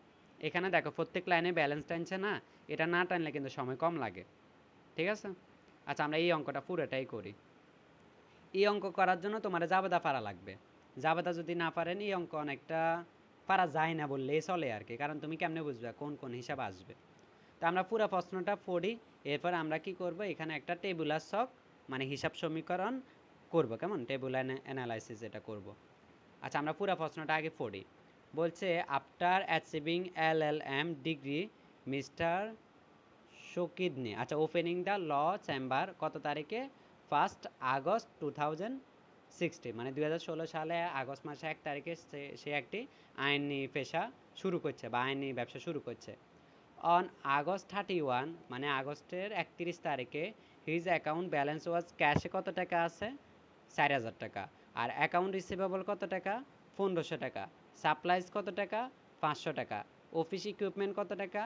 এখানে দেখো প্রত্যেক লাইনে ব্যালেন্স টানছে না, এটা না টানলে কিন্তু সময় কম লাগে। ঠিক আছে? আচ্ছা, আমরা এই অঙ্কটা পুরোটাই করি। এই অঙ্ক করার জন্য তোমার জাবেদা পারা লাগবে। জাবেদা যদি না পারেন এই অঙ্ক অনেকটা পারা যায় না বললেই চলে আর কি, কারণ তুমি কেমনে বুঝবে কোন কোন হিসাব আসবে। তো আমরা পুরো প্রশ্নটা পড়ি, এরপর আমরা কি করব, এখানে একটা টেবুলার ছক মানে হিসাব সমীকরণ করব, কেমন টেবুলার অ্যানালাইসিস এটা করব। আচ্ছা, আমরা পুরো প্রশ্নটা আগে পড়ি। বলছে after achieving LLM degree mister শকিদনি, আচ্ছা, ওপেনিং দ্য ল চেম্বার কত তারিখে, 1 আগস্ট 2016, মানে 2016 সালে আগস্ট মাসে 1 তারিখে সে একটি আইনি পেশা শুরু করছে বা আইনি ব্যবসা শুরু করছে। অন আগস্ট 31, মানে আগস্টের 31 তারিখে হিজ অ্যাকাউন্ট ব্যালেন্স ওয়াজ, ক্যাশে কত টাকা আছে, 4,000 টাকা, আর অ্যাকাউন্ট রিসিভেবল কত টাকা, 1,500 টাকা, সাপ্লাইজ কত টাকা, 500 টাকা, অফিস ইকুইপমেন্ট কত টাকা,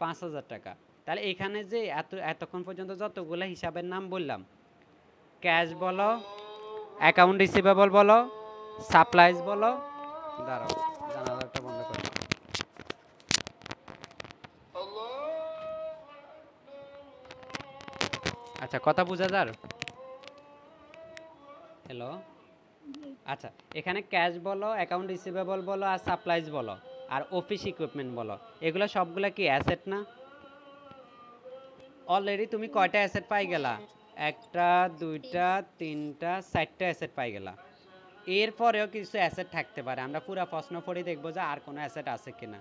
5,000 টাকা। তাহলে এখানে যে এতক্ষণ পর্যন্ত যতগুলো হিসাবের নাম বললাম, ক্যাশ বলো, অ্যাকাউন্ট রিসিভেবল বলো, সাপ্লাইজ বলো, দাঁড়াও জানালাটা বন্ধ করো। আচ্ছা, কথা বোঝা যার? হ্যালো? আচ্ছা, এখানে ক্যাশ বলো, অ্যাকাউন্ট রিসিভেবল বলো, আর সাপ্লাইজ বলো, আর অফিস ইকুইপমেন্ট বলো, এগুলো সবগুলো কি অ্যাসেট না? অলরেডি তুমি কয়টা অ্যাসেট পাই গেলা, হ্যাঁ একটা, দুইটা, তিনটা, 4টা অ্যাসেট পাই গেলা। এরপরেও কিছু অ্যাসেট থাকতে পারে, আমরা পুরো প্রশ্ন পড়ে দেখবো যে আর কোনো অ্যাসেট আছে কিনা।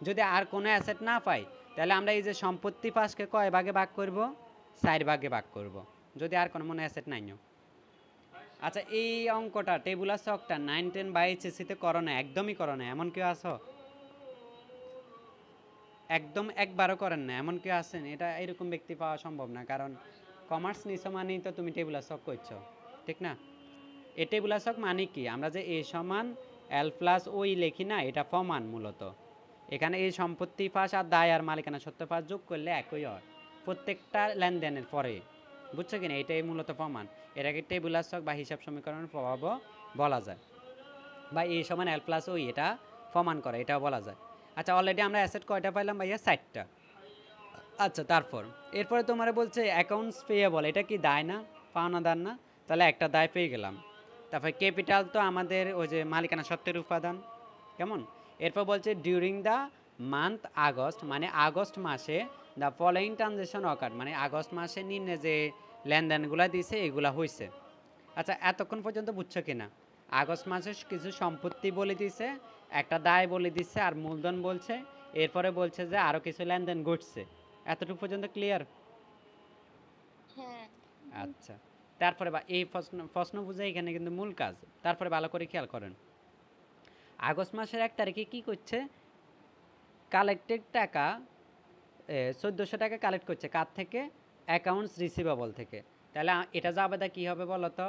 যদি আর কোনো অ্যাসেট না পাই তাহলে আমরা এই যে সম্পত্তি পাশকে কয় ভাগে ভাগ করব, 4 ভাগে ভাগ করব, যদি আর কোনো মনে অ্যাসেট নাই। আচ্ছা, এই অঙ্কটা টেবুলার ছকটা 9, 10 বা এইচএসসিতে করো না, একদমই করো না এমন কেউ আছো? একদম একবারও করেন না এমন কেউ আছেন? এটা এরকম ব্যক্তি পাওয়া সম্ভব না, কারণ কমার্স নিছো মানেই তো তুমি টেবুলার ছক করছো, ঠিক না? এ টেবুলার ছক মানে কি, আমরা যে এ সমান L প্লাস ওই লিখি না, এটা প্রমাণ মূলত। এখানে এই সম্পত্তি পাশ আর দায় আর মালিকানা সত্ত্ব পাশ যোগ করলে একই হয় প্রত্যেকটা লেনদেনের পরে, বুঝছো কিনা? এটাই মূলত প্রমাণ। এটাকে টেবুলার ছক বা হিসাব সমীকরণের প্রভাবও বলা যায়, বা এ সমান এল প্লাস ওই এটা প্রমাণ করে, এটাও বলা যায়। আচ্ছা, অলরেডি আমরা অ্যাসেট কয়টা পাইলাম ভাইয়া? 60টা। আচ্ছা, তারপর এরপরে তোমার বলছে অ্যাকাউন্টস পেয়েবল, এটা কি দায় না, পাওনাদার না? তাহলে একটা দায় পেয়ে গেলাম। তারপর ক্যাপিটাল তো আমাদের ওই যে মালিকানা সত্ত্বের উপাদান, কেমন? এরপর বলছে ডিউরিং দ্য মান্থ আগস্ট, মানে আগস্ট মাসে দ্য ফলোয়িং ট্রানজ্যাকশন অকার, মানে আগস্ট মাসে নিম্নে যে লেনদেনগুলো দিছে এগুলা হয়েছে। আচ্ছা, এতক্ষণ পর্যন্ত বুঝছো কিনা? আগস্ট মাসে কিছু সম্পত্তি বলে দিছে, একটা দায় বলে দিচ্ছে, আর মূলধন বলছে, এরপরে বলছে যে আরও কিছু লেনদেন ঘটছে। এতটুকু পর্যন্ত ক্লিয়ার? হ্যাঁ। আচ্ছা, তারপরে বা এই প্রশ্ন বুঝে এখানে কিন্তু মূল কাজ। তারপরে ভালো করে খেয়াল করেন, আগস্ট মাসের 1 তারিখে কি করছে? কালেক্টেড টাকা 1400 টাকা কালেক্ট করছে কার থেকে? অ্যাকাউন্টস রিসিভেবল থেকে। তাহলে এটা যাবে কি হবে বলো তো?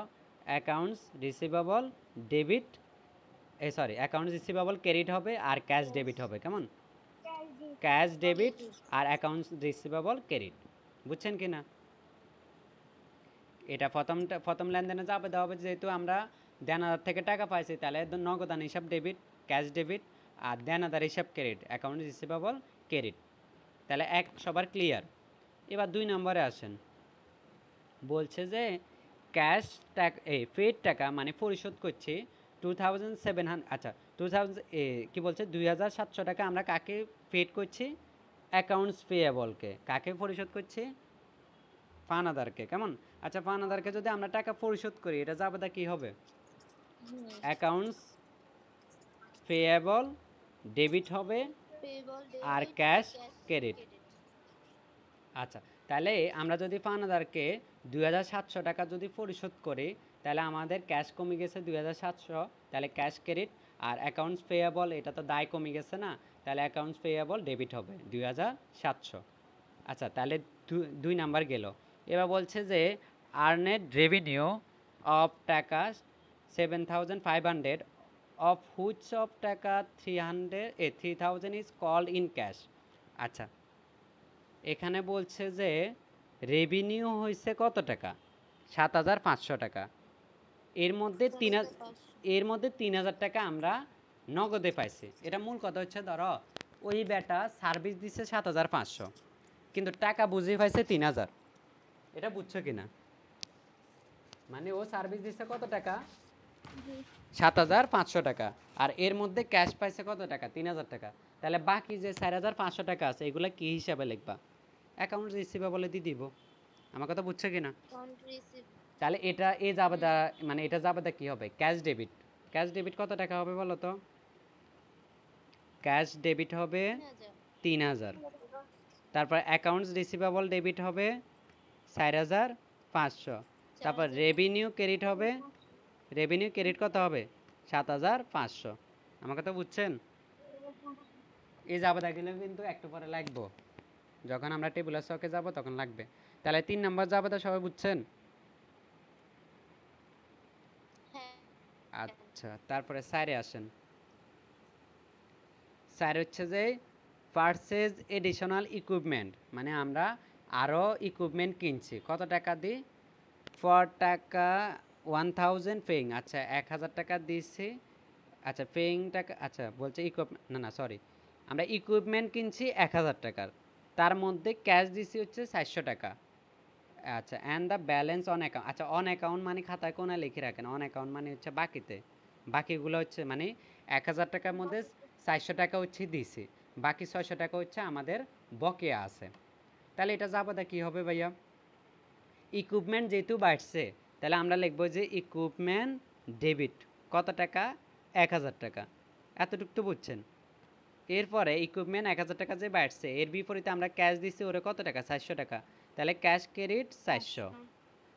Accounts receivable debit, sorry, accounts receivable credit হবে আর ক্যাশ ডেবিট হবে, কেমন? ক্যাশ ডেবিট আর অ্যাকাউন্টস রিসিভেবল ক্রেডিট, বুঝছেন কি না? এটা প্রথম লেনদেনে যাবে দেওয়া হবে, যেহেতু আমরা দেনাদার থেকে টাকা পাইছি, তাহলে নগদান হিসাব ডেবিট, ক্যাশ ডেবিট, আর দেনাদার হিসাব ক্রেডিট, অ্যাকাউন্ট রিসিভেবল ক্রেডিট। তাহলে এক সবার ক্লিয়ার। এবার 2 নম্বরে আসেন, বলছে যে ক্যাশ টাকা পেড টাকা মানে পরিশোধ করছি 2700, আচ্ছা 2000 কি বলছে 2700 টাকা আমরা কাকে পেড করছি? অ্যাকাউন্টস পেয়েবলকে। কাকে পরিশোধ করছি? পাওনাদারকে, কেমন? আচ্ছা, পাওনাদারকে যদি আমরা টাকা পরিশোধ করি, এটা যাবে কি হবে? অ্যাকাউন্টস পেয়েবল ডেবিট হবে আর ক্যাশ ক্রেডিট। আচ্ছা, তাহলে আমরা যদি পাওনাদারকে 2700 টাকা যদি পরিশোধ করি, তাহলে আমাদের ক্যাশ কমে গেছে 2700, তাহলে ক্যাশ ক্রেডিট। আর অ্যাকাউন্টস পেয়েবল, এটা তো দায় কমে গেছে না, তাহলে অ্যাকাউন্টস পেয়েবল ডেবিট হবে 2700। আচ্ছা, তাহলে 2 নাম্বার গেল। এবার বলছে যে আর্নেড রেভিনিউ অফ টাকা 7500, অফ হুইচ অফ টাকা 3000 ইজ কল্ড ইন ক্যাশ। আচ্ছা, এখানে বলছে যে রেভিনিউ হয়েছে কত টাকা? 7500 টাকা। এর মধ্যে 3000 টাকা আমরা নগদে পাইছি। এটা মূল কথা হচ্ছে, ধরো ওই বেটা সার্ভিস দিচ্ছে 7500, কিন্তু টাকা বুঝে পাইছে 3000। এটা বুঝছো কিনা? মানে ও সার্ভিস দিচ্ছে কত টাকা? 7500 টাকা, আর এর মধ্যে ক্যাশ পাইছে কত টাকা? 3000 টাকা। তাহলে বাকি যে 4500 টাকা আছে, এগুলো কি হিসাবে লিখবা? অ্যাকাউন্ট রিসিভেবলে দিয়ে দিব। আমার কথা বুঝছো কিনা? তাহলে এটা এই জাবেদা, মানে এটা জাবেদা কি হবে? Cash debit. ক্যাশ ডেবিট কত টাকা হবে বলো তো? ক্যাশ ডেবিট হবে 3000। তারপর অ্যাকাউন্টস রিসিভেবল ডেবিট হবে 4500। তারপর রেভিনিউ ক্রেডিট হবে, রেভিনিউ ক্রেডিট কত হবে? 7500। আমার কথা বুঝছেন? এই জাবেদাগুলো কিন্তু একটু পরে লাগবো, যখন আমরা টেবিলের ছকে যাব তখন লাগবে। তাহলে 3 নম্বর জাবেদা সবাই বুঝছেন? আচ্ছা, তারপরে স্যারে আসেন। স্যার হচ্ছে যে পারচেজ এডিশনাল ইকুইপমেন্ট, মানে আমরা আরও ইকুইপমেন্ট কিনছি। কত টাকা দিই? ফর টাকা 1000 পেইং। আচ্ছা, 1000 টাকা দিচ্ছি। আচ্ছা, পেইং টাকা, আচ্ছা বলছে ইকুইপমেন্ট, না সরি, আমরা ইকুইপমেন্ট কিনছি 1000 টাকার, তার মধ্যে ক্যাশ দিছি হচ্ছে 400 টাকা। আচ্ছা, and the balance on account. আচ্ছা, অন অ্যাকাউন্ট মানে খাতায় কোনা লিখে রাখেন, অন অ্যাকাউন্ট মানে হচ্ছে বাকিতে। বাকিগুলো হচ্ছে মানে 1000 টাকার মধ্যে 400 টাকা হচ্ছে দিছি, বাকি 600 টাকা হচ্ছে আমাদের বকেয়া আছে। তাহলে এটা যাবো কী হবে ভাইয়া? ইকুইপমেন্ট যেহেতু বাড়ছে, তাহলে আমরা লিখবো যে ইকুইপমেন্ট ডেবিট কত টাকা? 1000 টাকা। এতটুকু তো বুঝছেন? এরপরে ইকুইপমেন্ট 1000 টাকা যে বাড়ছে, এর বিপরীতে আমরা ক্যাশ দিচ্ছি ওরে কত টাকা? 400 টাকা। তাহলে ক্যাশ ক্রেডিট 400।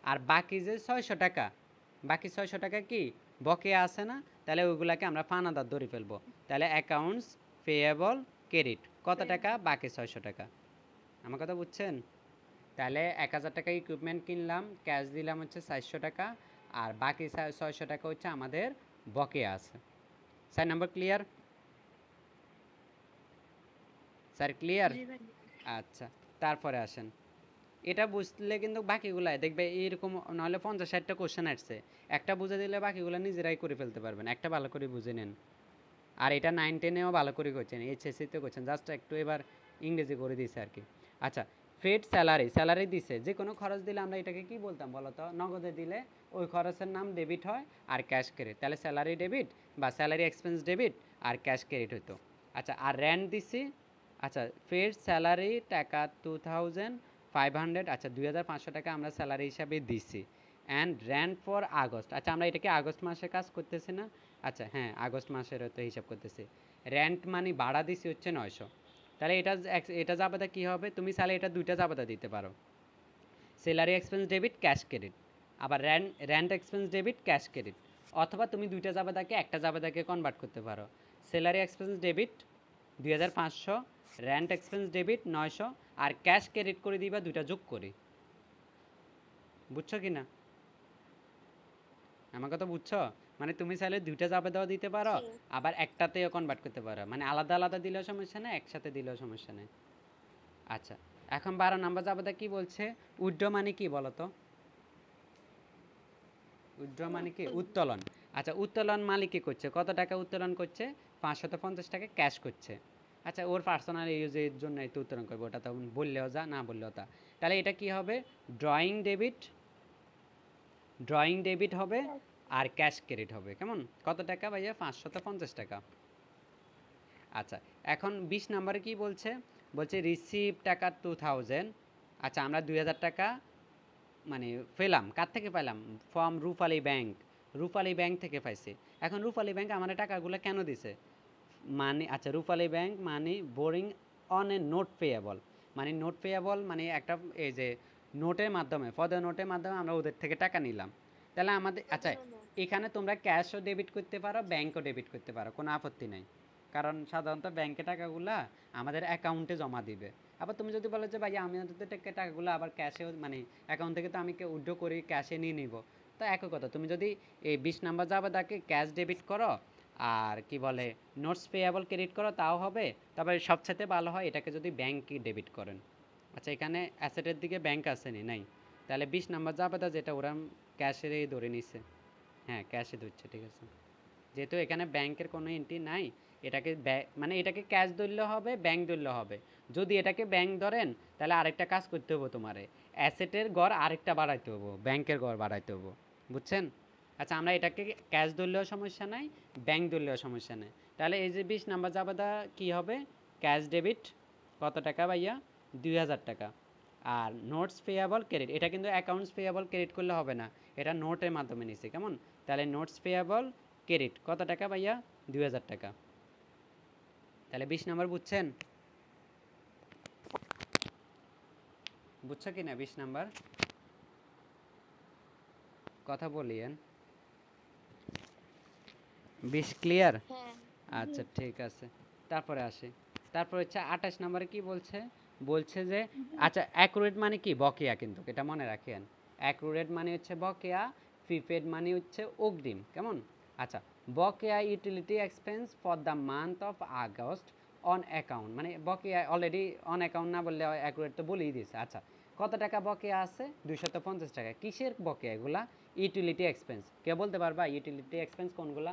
আর বাকি যে 600 টাকা, বাকি 600 টাকা কি বকেয়া আছে না? তাহলে ওইগুলাকে আমরা পাওনাদার ধরে ফেলবো। তাহলে অ্যাকাউন্টস পেয়েবল ক্রেডিট কত টাকা? বাকি 600 টাকা। আমার কথা বুঝছেন? তাহলে 1000 টাকা ইকুইপমেন্ট কিনলাম, ক্যাশ দিলাম হচ্ছে 400 টাকা, আর বাকি 600 টাকা হচ্ছে আমাদের বকেয়া আছে। 4 নম্বর ক্লিয়ার? Sir clear? জি ভাই। আচ্ছা, তারপরে আসেন, এটা বুঝলে কিন্তু বাকিগুলাই দেখবে এরকম, নাহলে 50-60টা কোশ্চেন আসছে, একটা বুঝে দিলে বাকিগুলো নিজেরাই করে ফেলতে পারবেন, একটা ভালো করে বুঝে নেন। আর এটা 9-10-এও ভালো করে করছেন, এইচএসসিতে করছেন, জাস্ট একটু এবার ইংরেজি করে দিয়েছে আর কি। আচ্ছা, ফেড স্যালারি, স্যালারি দিছে, যে কোনো খরচ দিলে আমরা এটাকে কি বলতাম বলো তো? নগদে দিলে ওই খরচের নাম ডেবিট হয় আর ক্যাশ ক্রেডিট, তাহলে স্যালারি ডেবিট বা স্যালারি এক্সপেন্স ডেবিট আর ক্যাশ ক্রেডিট হতো। আচ্ছা, আর র্যান্ট দিছি, আচ্ছা ফেড স্যালারি টাকা 2500, আচ্ছা 2500 টাকা আমরা স্যালারি হিসাবে দিছি। অ্যান্ড র্যান্ট ফর আগস্ট, আচ্ছা আমরা এটাকে আগস্ট মাসে কাজ করতেছি না? আচ্ছা হ্যাঁ, আগস্ট মাসের তো হিসাব করতেছি। র্যান্ট মানে ভাড়া দিছি হচ্ছে 900, তাহলে এটা এটা জাবাদা কী হবে? তুমি চাইলে এটা দুইটা জাবাদা দিতে পারো, salary expense debit cash credit, আবার rent expense debit cash credit, অথবা তুমি দুইটা জাবাদাকে একটা জাবাদাকে কনভার্ট করতে পারো, salary expense debit 2500, rent expense debit 900, আর ক্যাশ ক্রেডিট করে দিবা দুইটা যোগ করে। বুঝছো কি না? আমার কথা বুঝছো? মানে তুমি চাইলে দুইটা জাবেদাও দিতে পারো, জি। আবার একটাতেও কনভার্ট করতে পারো, মানে আলাদা আলাদা দিলেও সমস্যা নেই, একসাথে দিলেও সমস্যা নেই। আচ্ছা, এখন 12 নম্বর জাবেদা কি বলছে? উইথড্র মানে কি বলো তো? উইথড্র মানে কি? উত্তোলন। আচ্ছা, উত্তোলন মালিক কি করছে? কত টাকা উত্তোলন করছে? 550 টাকা ক্যাশ করছে। আচ্ছা, ওর পার্সোনাল ইউজের জন্য তো উত্তোলন করবে, ওটা তো বললেও যা, না বললেও তা। তাহলে এটা কি হবে? ড্রয়িং ডেবিট, ড্রয়িং ডেবিট হবে আর ক্যাশ ক্রেডিট হবে। কেমন? কত টাকা ভাইয়া? 550 টাকা। আচ্ছা, এখন 20 নম্বরে কি বলছে? বলছে রিসিভ টাকা 2000, আচ্ছা আমরা 2000 টাকা মানে পেলাম, কার থেকে পেলাম? From Rupali bank, Rupali bank থেকে পাইছি। এখন রূপালী ব্যাংক আমাদের টাকাগুলো কেন দিছে? মানে আচ্ছা, রূপালী ব্যাংক মানে boring on a note payable, মানে নোট পেয়েবল মানে একটা এই যে নোটের মাধ্যমে, ফর দ্য নোটের মাধ্যমে আমরা ওদের থেকে টাকা নিলাম। তাহলে আমাদের আচ্ছা, এখানে তোমরা ক্যাশও ডেবিট করতে পারো, ব্যাংকও ডেবিট করতে পারো, কোনো আপত্তি নাই, কারণ সাধারণত ব্যাংকে টাকাগুলা আমাদের অ্যাকাউন্টে জমা দিবে। আবার তুমি যদি বলো যে ভাই আমি অন্তত টাকাগুলো আবার ক্যাশেও মানে অ্যাকাউন্ট থেকে তো আমি উইথড্র করি, ক্যাশে নিয়ে নিব, তো একই কথা। তুমি যদি এই 20 নাম্বার যাবে তাকে ক্যাশ ডেবিট করো আর কি বলে নোটস পেয়েবল ক্রেডিট করো, তাও হবে। তবে সবচেয়ে ভালো হয় এটাকে যদি ব্যাংকে ডেবিট করেন। আচ্ছা, এখানে অ্যাসেটের দিকে ব্যাংক আসেনি, নাই, তাহলে 20 নাম্বার জাবেদা যেটা ওরা ক্যাশেরই ধরে নিছে। হ্যাঁ, ক্যাশে ধরছে, ঠিক আছে। যেহেতু এখানে ব্যাংকের কোনো এন্ট্রি নাই, এটাকে মানে এটাকে ক্যাশ ধরলে হবে, ব্যাংক ধরলে হবে। যদি এটাকে ব্যাংক ধরেন তাহলে আরেকটা কাজ করতে হবে তোমারে, অ্যাসেটের গড় আরেকটা বাড়াইতে হবো, ব্যাংকের গড় বাড়াইতে হবো। বুঝছেন? আচ্ছা, আমরা এটাকে ক্যাশ ধরলেও সমস্যা নাই, ব্যাংক ধরলেও সমস্যা নেই। তাহলে এই যে 20 নাম্বার জাবেদা কি হবে? ক্যাশ ডেবিট কত টাকা ভাইয়া? 2000 টাকা। আর নোটস পেয়েবল ক্রেডিট, এটা কিন্তু অ্যাকাউন্টস পেয়েবল ক্রেডিট করলে হবে না, এটা নোটের মাধ্যমে নিছে। কেমন? তাহলে নোটস পেয়েবল ক্রেডিট কত টাকা ভাইয়া? 2000 টাকা। তাহলে 20 নম্বর বুঝছেন? বুঝছো কি না 20 নাম্বার? কথা বলিয়েন। 20 ক্লিয়ার? হ্যাঁ। আচ্ছা ঠিক আছে, তারপরে আসি। তারপর হচ্ছে 28 নম্বরে কি বলছে? বলছে যে আচ্ছা, অ্যাকুরেট মানে কি? বকেয়া, কিন্তু এটা মনে রাখেন। অ্যাকুরেট মানে হচ্ছে বকেয়া, প্রিপেড মানে হচ্ছে অগ্রিম। কেমন? আচ্ছা, বকেয়া utility expense for the month of August on account, মানে বকেয়া অলরেডি অন অ্যাকাউন্ট না বললে অ্যাকুরেট তো বলেই দিয়েছে। আচ্ছা, কত টাকা বকেয়া আছে? 250 টাকা। কিসের বকেয়া এগুলা? Utility expense. কে বলতে পারবা ইউটিলিটি এক্সপেন্স কোনগুলা?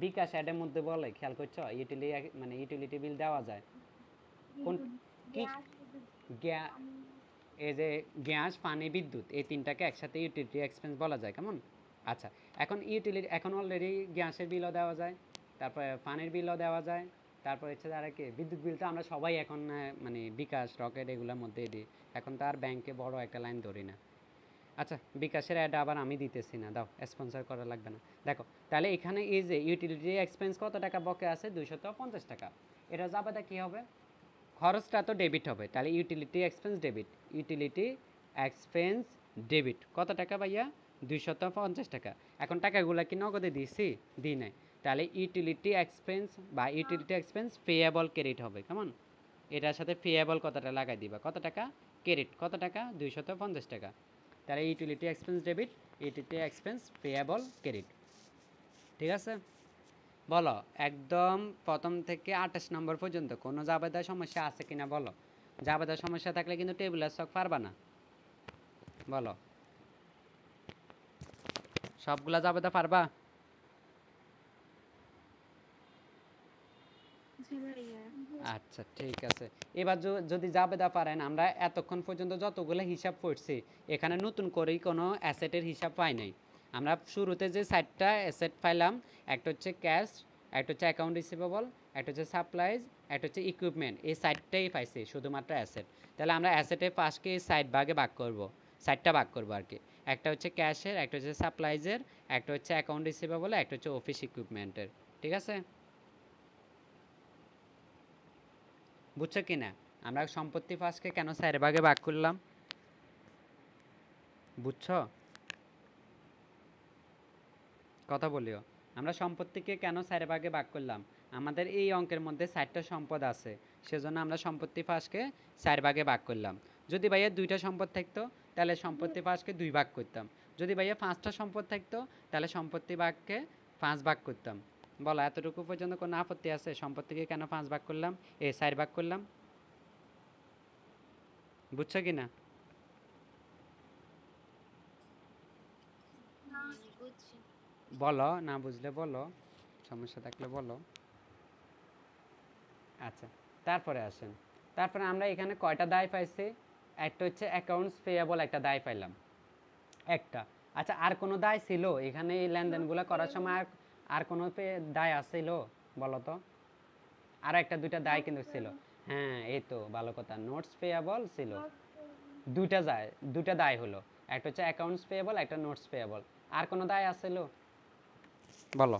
বিকাশ অ্যাডের মধ্যে বলে, খেয়াল করছো? ইউটিলিটি মানে ইউটিলিটি বিল দেওয়া যায় কোন কি? গ্যা এই যে গ্যাস, পানি, বিদ্যুৎ, এই তিনটাকে একসাথে ইউটিলিটি এক্সপেন্স বলা যায়। কেমন? আচ্ছা, এখন ইউটিলিটি, এখন অলরেডি গ্যাসের বিলও দেওয়া যায়, তারপরে পানির বিলও দেওয়া যায়, তারপর হচ্ছে আর কি বিদ্যুৎ বিল তো আমরা সবাই এখন মানে বিকাশ, রকেট এগুলোর মধ্যে দিই, এখন তো আর ব্যাংকে বড় একটা লাইন ধরি না। আচ্ছা, বিকাশের অ্যাড আবার আমি দিতেছি না, দাও, স্পন্সর করা লাগবে না। দেখো, তাহলে এখানে এই যে ইউটিলিটি এক্সপেন্স কত টাকা বকে আছে? 250 টাকা। এটা যাবে কি হবে? খরচটা তো ডেবিট হবে, তাহলে utility expense debit, utility expense debit কত টাকা ভাইয়া? 250 টাকা। এখন টাকাগুলো কি নগদে দিয়েছি? দিই নাই, তাহলে ইউটিলিটি এক্সপেন্স বা ইউটিলিটি এক্সপেন্স পেয়েবল ক্রেডিট হবে। কেমন? এটার সাথে পেয়েবল কতটা লাগাই দিবা, কত টাকা? ক্রেডিট কত টাকা? 250 টাকা। তাহলে utility expense debit, utility expense payable credit. ঠিক আছে? বলো একদম প্রথম থেকে 28 নম্বর পর্যন্ত কোনো জাবেদা সমস্যা আছে কিনা বলো। জাবেদা সমস্যা থাকলে কিন্তু টেবিলের ছক পারবা না। বলো সবগুলা জাবেদা পারবা? আচ্ছা ঠিক আছে। এবার যদি জাবেদা পারেন, আমরা এতক্ষণ পর্যন্ত যতগুলো হিসাব করছি এখানে নতুন করেই কোনো অ্যাসেটের হিসাব পাই নাই। আমরা শুরুতে যে 4টা অ্যাসেট পাইলাম, একটা হচ্ছে ক্যাশ, একটা হচ্ছে অ্যাকাউন্ট রিসিভেবল, একটা হচ্ছে সাপ্লাইজ, একটা হচ্ছে ইকুইপমেন্ট। এই 4টাই পাইছি শুধুমাত্র অ্যাসেট। তাহলে আমরা অ্যাসেটের পাশকে 4 ভাগে ভাগ করব, 4টা ভাগ করবো আর কি। একটা হচ্ছে ক্যাশের, একটা হচ্ছে সাপ্লাইজের, একটা হচ্ছে অ্যাকাউন্ট রিসিভেবল, একটা হচ্ছে অফিস ইকুইপমেন্টের। ঠিক আছে, বুঝছো কি না? আমরা সম্পত্তি ফাঁসকে কেন 4 ভাগে ভাগ করলাম, বুঝছো? কথা বলিও। আমরা সম্পত্তিকে কেন 4 ভাগে ভাগ করলাম? আমাদের এই অঙ্কের মধ্যে 4টা সম্পদ আছে, সেজন্য আমরা সম্পত্তি ফাঁসকে 4 ভাগে ভাগ করলাম। যদি ভাইয়া 2টা সম্পদ থাকতো তাহলে সম্পত্তি ফাঁসকে 2 ভাগ করতাম। যদি ভাইয়া 5টা সম্পদ থাকতো তাহলে সম্পত্তি ভাগকে 5 ভাগ করতাম। বলো এতটুকু পর্যন্ত কোনো আপত্তি আছে? সম্পত্তিকে কেন 5 ভাগ করলাম, 4 ভাগ করলাম? বুঝছো কি না? বুঝছি। বলো, না বুঝলে বলো, সমস্যা থাকলে বলো। আচ্ছা, তারপরে আসেন। তারপরে আমরা এখানে কয়টা দায় পাইছি? একটা হচ্ছে অ্যাকাউন্টস পেয়েবল, একটা দায় পাইলাম একটা। আচ্ছা, আর কোনো দায় ছিল এখানে এই লেনদেনগুলো করার সময়? আর কোনো দায় আসছিল বলো তো? আর একটা দুইটা দায় কিন্তু ছিল। হ্যাঁ এই তো ভালো কথা, নোটস পেয়েবল ছিল। দুইটা দায়, দুইটা দায় হলো, একটা হচ্ছে অ্যাকাউন্টস পেয়েবল, একটা নোটস পেয়েবল। আর কোনো দায় আসছিল বলো?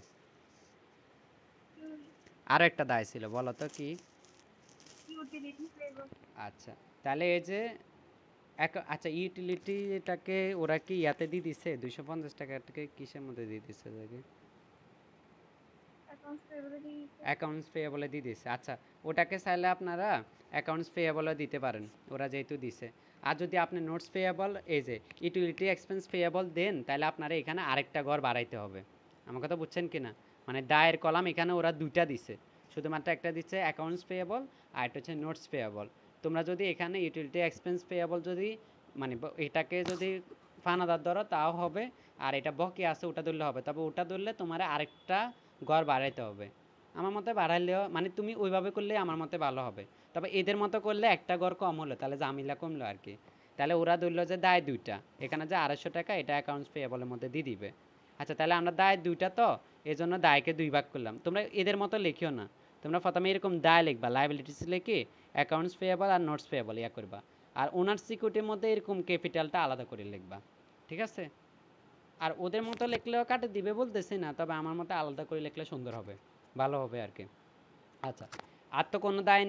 আর একটা দায় ছিল, বলো তো কি? আচ্ছা, তাহলে এই যে আচ্ছা ইউটিলিটিটাকে ওরা কি ইয়াতে দিয়ে দিছে 250 টাকাটাকে কিসের মধ্যে দিয়ে দিছে দেখি? অ্যাকাউন্টস পেয়েবলে দিয়ে দিছে। আচ্ছা, ওটাকে চাইলে আপনারা অ্যাকাউন্টস পেয়েবলে দিতে পারেন, ওরা যেহেতু দিছে। আর যদি আপনি নোটস পেয়েবল, এই যে ইউটিলিটি এক্সপেন্স পেয়েবল দেন, তাহলে আপনারা এখানে আরেকটা ঘর বাড়াইতে হবে। আমার কথা বুঝছেন কি না? মানে দায়ের কলাম এখানে ওরা দুইটা দিছে, শুধুমাত্র একটা দিচ্ছে অ্যাকাউন্টস পেয়েবল আর একটা হচ্ছে নোটস পেয়েবল। তোমরা যদি এখানে ইউটিলিটি এক্সপেন্স পেয়েবল যদি মানে এটাকে যদি ফানাদার ধরো তাও হবে, আর এটা বকি আছে ওটা ধরলে হবে, তবে ওটা ধরলে তোমার আরেকটা ঘর বাড়াইতে হবে। আমার মতে বাড়াইলেও মানে তুমি ওইভাবে করলে আমার মতে ভালো হবে। তবে এদের মতো করলে একটা ঘর কম হলো, তাহলে জামিলা কমলো আর কি। তাহলে ওরা ধরলো যে দায় দুইটা, এখানে যে 250 টাকা এটা অ্যাকাউন্টস পেয়েবলের মধ্যে দিয়ে দিবে। আচ্ছা, তাহলে আমরা দায় দুইটা তো, এই জন্য দায়কে 2 ভাগ করলাম। তোমরা এদের মতো লিখিও না, তোমরা প্রথমে এরকম দায় লিখবা, লাইবিলিটিস লিখে অ্যাকাউন্টস পেয়েবল আর নোটস পেয়েবল ইয়া করবা। আর ওনার সিকিউরিটির মধ্যে এরকম ক্যাপিটালটা আলাদা করে লিখবা, ঠিক আছে? আর ওদের মতো লিখলেও কাটে দিবে বলতেছি না, তবে আমার মতে আলাদা করে লিখলে সুন্দর হবে, ভালো হবে আর কি। আচ্ছা, আর তো কোনো দায়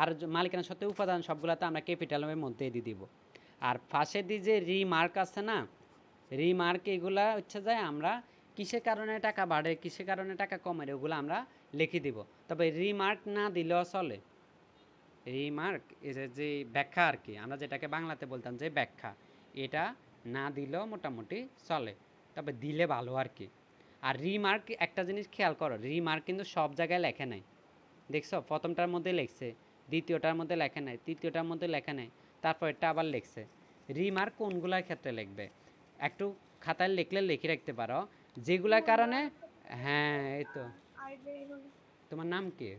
আর মালিকানা সত্ত্বে উপাদান সবগুলো তো আমরা ক্যাপিটালের মধ্যে দিয়ে দিব। আর পাশে দিয়ে যে রিমার্ক আছে না, রিমার্ক এগুলা হচ্ছে যে আমরা কিসের কারণে টাকা বাড়ে কিসের কারণে টাকা কমে ওগুলো আমরা লিখে দিব। তবে রিমার্ক না দিলেও চলে। রিমার্ক যে ব্যাখ্যা আর কি, আমরা যেটাকে বাংলাতে বলতাম যে ব্যাখ্যা, এটা না দিলেও মোটামুটি চলে, তবে দিলে ভালো আর কি। আর রিমার্ক একটা জিনিস খেয়াল করো, রিমার্ক কিন্তু সব জায়গায় লেখে নাই। দেখছো প্রথমটার মধ্যে লেখছে, দ্বিতীয়টার মধ্যে লেখে নাই, তৃতীয়টার মধ্যে লেখে নাই, তারপর এটা আবার লিখছে। রিমার্ক কোনগুলোর ক্ষেত্রে লিখবে একটু খাতায় লিখলে লিখে রাখতে পারো, যেগুলোর কারণে। হ্যাঁ এই তো, তোমার নাম কি?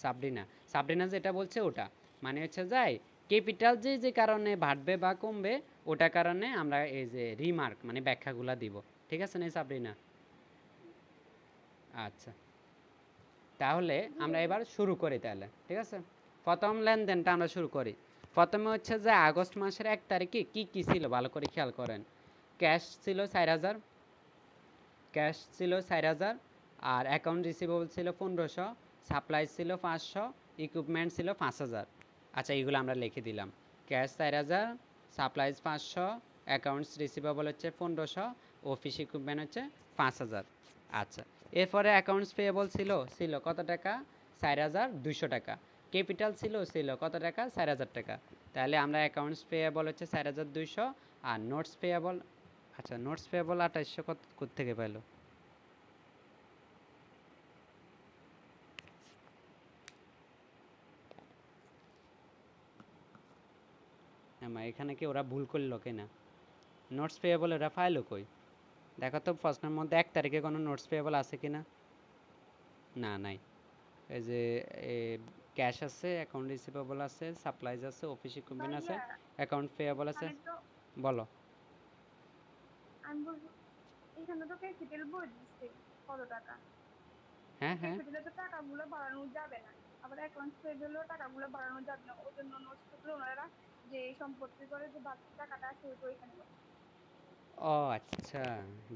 সাবরিনা। সাবরিনা যেটা বলছে ওটা মানে হচ্ছে যাই ক্যাপিটাল যে যে কারণে বাড়বে বা কমবে, ওটা কারণে আমরা এই যে রিমার্ক মানে ব্যাখ্যাগুলা দিব। ঠিক আছে না সাবরিনা? আচ্ছা, তাহলে আমরা এবার শুরু করি তাহলে, ঠিক আছে? প্রথম লেনদেনটা আমরা শুরু করি। প্রথমে হচ্ছে যে আগস্ট মাসের 1 তারিখে কি কি ছিল ভালো করে খেয়াল করেন। ক্যাশ ছিল 4,000, ক্যাশ ছিল 4,000, আর অ্যাকাউন্ট রিসিভেবল ছিল 1500, সাপ্লাই ছিল 500, ইকুইপমেন্ট ছিল 5,000। আচ্ছা, এইগুলো আমরা লিখে দিলাম। ক্যাশ 4,000, সাপ্লাইজ 500, অ্যাকাউন্টস রিসিভেবল হচ্ছে 1500, অফিস ইকুইপমেন্ট হচ্ছে 5,000। আচ্ছা, এরপরে অ্যাকাউন্টস পেয়েবল ছিল ছিল কত টাকা? 4,200 টাকা। ক্যাপিটাল ছিল কত টাকা? 4,000 টাকা। তাহলে আমরা অ্যাকাউন্টস পেয়েবল হচ্ছে 4,200, আর নোটস পেয়েবল আচ্ছা, নোটস পেয়েবল 2800 কত থেকে পাইলো? এখানে কি ওরা ভুল করলো কিনা? নোটস পেয়েবল ওরা ফাইলও কই? দেখো তো প্রশ্নের মধ্যে 1 তারিখে কোনো নোটস পেয়েবল আছে কিনা? না, নাই। এই যে ক্যাশ আছে, অ্যাকাউন্ট রিসিভেবল আছে, সাপ্লাইজ আছে, অফিস ইকুইপমেন্ট আছে, ভাইয়া অ্যাকাউন্ট পেয়েবল আছে। আমি তো বলো। আমি বলবো এখানে তো ক্যাপিটাল বই দিচ্ছে কত টাকা, হ্যাঁ, হ্যাঁ। ক্যাপিটালে তো টাকাগুলো বাড়ানো যাবে না, আবার অ্যাকাউন্টস পেয়েবলেও টাকাগুলো বাড়ানো যাবে না, ওই জন্য নোটস পেপারে ওনারা যে সম্পত্তি করে যে বাড়তি টাকাটা আছে ওইটা ওইখানে বসে। ও আচ্ছা,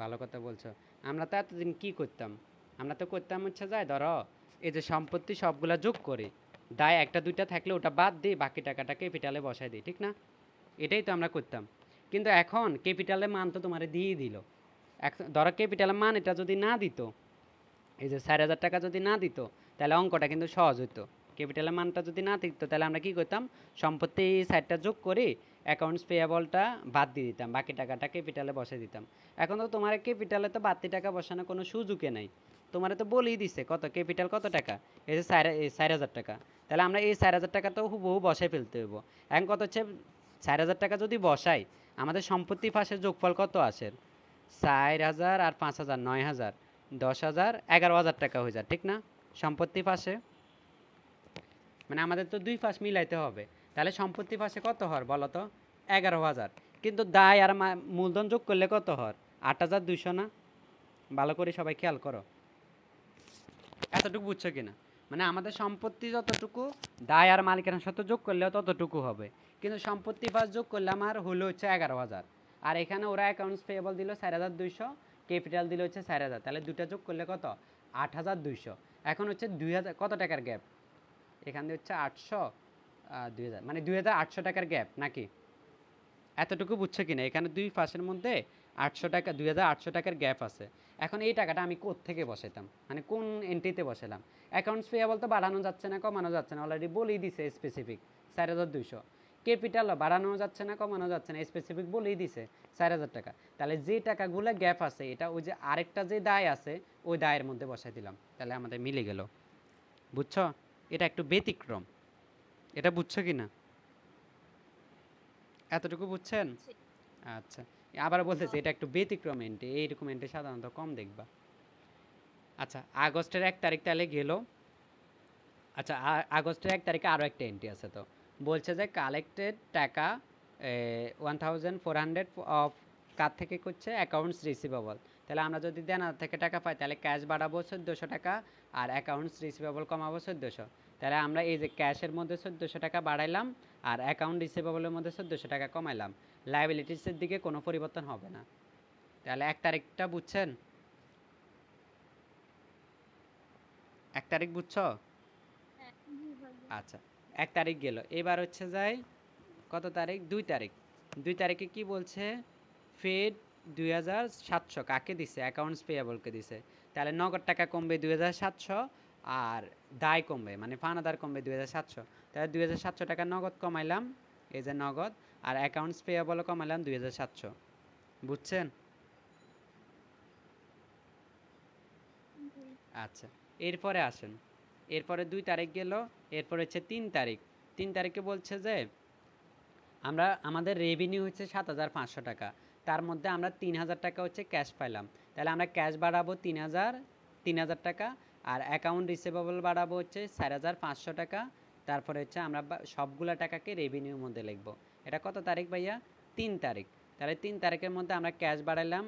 ভালো কথা বলছো। আমরা তো এতদিন কি করতাম? আমরা তো করতাম হচ্ছে যায় ধরো এই যে সম্পত্তি সবগুলা যোগ করি, দায় একটা দুইটা থাকলে ওটা বাদ দিই, বাকি টাকাটা ক্যাপিটালে বসাই দিই, ঠিক না? এটাই তো আমরা করতাম। কিন্তু এখন ক্যাপিটালের মান তো তোমারে দিয়েই দিল। ধরো ক্যাপিটালের মান এটা যদি না দিত, এই যে 4000 টাকা যদি না দিত, তাহলে অঙ্কটা কিন্তু সহজ হতো। ক্যাপিটালের মানটা যদি না দিত, তাহলে আমরা কি করতাম? সম্পত্তি সাইডটা যোগ করে অ্যাকাউন্টস পেয়েবলটা বাদ দিয়ে দিতাম, বাকি টাকাটা ক্যাপিটালে বসে দিতাম। এখন তো তোমার ক্যাপিটালে তো বাড়তি টাকা বসানোর কোনো সুযোগই নাই। তোমার তো বলেই দিছে কত ক্যাপিটাল কত টাকা, এই যে 4000 টাকা। তাহলে আমরা এই 4000 টাকা তো হুবহু বসাই ফেলতে হইব। এখন কত হচ্ছে, 4000 টাকা যদি বসাই, আমাদের সম্পত্তি পাশের যোগফল কত আসে? 4000 আর 5000, 9000, 10,000, 11,000 টাকা হয়ে যায়, ঠিক না? সম্পত্তি পাশে মানে আমাদের তো দুই পাশ মিলাইতে হবে। তাহলে সম্পত্তি পাশে কত হর বলো তো? 11,000। কিন্তু দায় আর মূলধন যোগ করলে কত হর? 8,200 না? ভালো করে সবাই খেয়াল করো। এতটুকু বুঝছো কিনা? মানে আমাদের সম্পত্তি যতটুকু, দায় আর মালিকানার সাথে যোগ করলেও ততটুকু হবে। কিন্তু সম্পত্তি পাস যোগ করলে আমার হলো হচ্ছে 11,000। আর এখানে ওরা অ্যাকাউন্টস পেয়েবল দিল 4,200, ক্যাপিটাল দিল হচ্ছে 4,000। তাহলে দুটা যোগ করলে কত? 8,200। এখন হচ্ছে 2,000 কত টাকার গ্যাপ? এখান দিয়ে হচ্ছে 800, 2,000, মানে 2,800 টাকার গ্যাপ নাকি? এতটুকু বুঝছো কিনা? এখানে দুই পাশের মধ্যে 800 টাকা, 2,800 টাকার গ্যাপ আছে। এখন এই টাকাটা আমি কোত্থেকে বসাইতাম, মানে কোন এন্ট্রিতে বসালাম? অ্যাকাউন্টস পেয়েবল তো বাড়ানো যাচ্ছে না, কমানো যাচ্ছে না, অলরেডি বলেই দিছে স্পেসিফিক 4,200। ক্যাপিটালও বাড়ানো যাচ্ছে না, কমানো যাচ্ছে না, স্পেসিফিক বলেই দিছে 4,000 টাকা। তাহলে যে টাকাগুলো গ্যাপ আছে, এটা ওই যে আরেকটা যে দায় আছে ওই দায়ের মধ্যে বসাই দিলাম, তাহলে আমাদের মিলে গেল। বুঝছো? এটা একটু ব্যতিক্রম। এটা বুঝছো কি না? এতটুকু বুঝছেন? বুঝছি। আচ্ছা, আবার বলতেছি হ্যাঁ। এটা একটু ব্যতিক্রম এন্ট্রি, এইরকম এন্ট্রি সাধারণত কম দেখবা। আচ্ছা, আগস্টের 1 তারিখ তাহলে গেল। আচ্ছা, আগস্টের 1 তারিখে আরও একটা এন্ট্রি আছে, তো বলছে যে কালেক্টেড টাকা 1,400 অফ কার থেকে করছে? Accounts receivable. তাহলে আমরা যদি দেনার থেকে টাকা পাই, তাহলে ক্যাশ বাড়াবো 1,400 টাকা, আর অ্যাকাউন্টস রিসিভেবল কমাবো 1,400। তাহলে আমরা এই যে ক্যাশের মধ্যে 1,400 টাকা বাড়াইলাম, আর অ্যাকাউন্ট রিসিভেবলের মধ্যে 1,400 টাকা কমাইলাম। লায়াবিলিটিসের দিকে কোনো পরিবর্তন হবে না। তাহলে 1 তারিখটা বুঝছেন? 1 তারিখ বুঝছো? হ্যাঁ। জি ভাইয়া। আচ্ছা, 1 তারিখ গেল। এবার হচ্ছে যাই কত তারিখ? 2 তারিখ। 2 তারিখে কি বলছে? ফেড 2,700 কাকে দিছে? অ্যাকাউন্টস পেয়েবলকে দিছে। তাহলে নগদ টাকা কমবে 2,700, আর দায় কমবে, মানে ফানাদার কমবে 2,700। তাহলে 2,700 টাকা নগদ কমাইলাম, এই যে নগদ, আর অ্যাকাউন্টস পেয়েবলও কমাইলাম 2,700। বুঝছেন? জি। আচ্ছা, এরপরে আসেন। এরপরে 2 তারিখ গেল। এরপর হচ্ছে 3 তারিখ। 3 তারিখে বলছে যে আমরা আমাদের রেভিনিউ হচ্ছে 7,500 টাকা, তার মধ্যে আমরা 3,000 টাকা হচ্ছে ক্যাশ পাইলাম। তাহলে আমরা ক্যাশ বাড়াবো 3,000 টাকা, আর অ্যাকাউন্ট রিসিভেবল বাড়াবো হচ্ছে 4,500 টাকা। তারপরে হচ্ছে আমরা সবগুলা টাকাকে রেভিনিউর মধ্যে লিখবো। এটা কত তারিখ ভাইয়া? 3 তারিখ। তাহলে 3 তারিখের মধ্যে আমরা ক্যাশ বাড়াইলাম,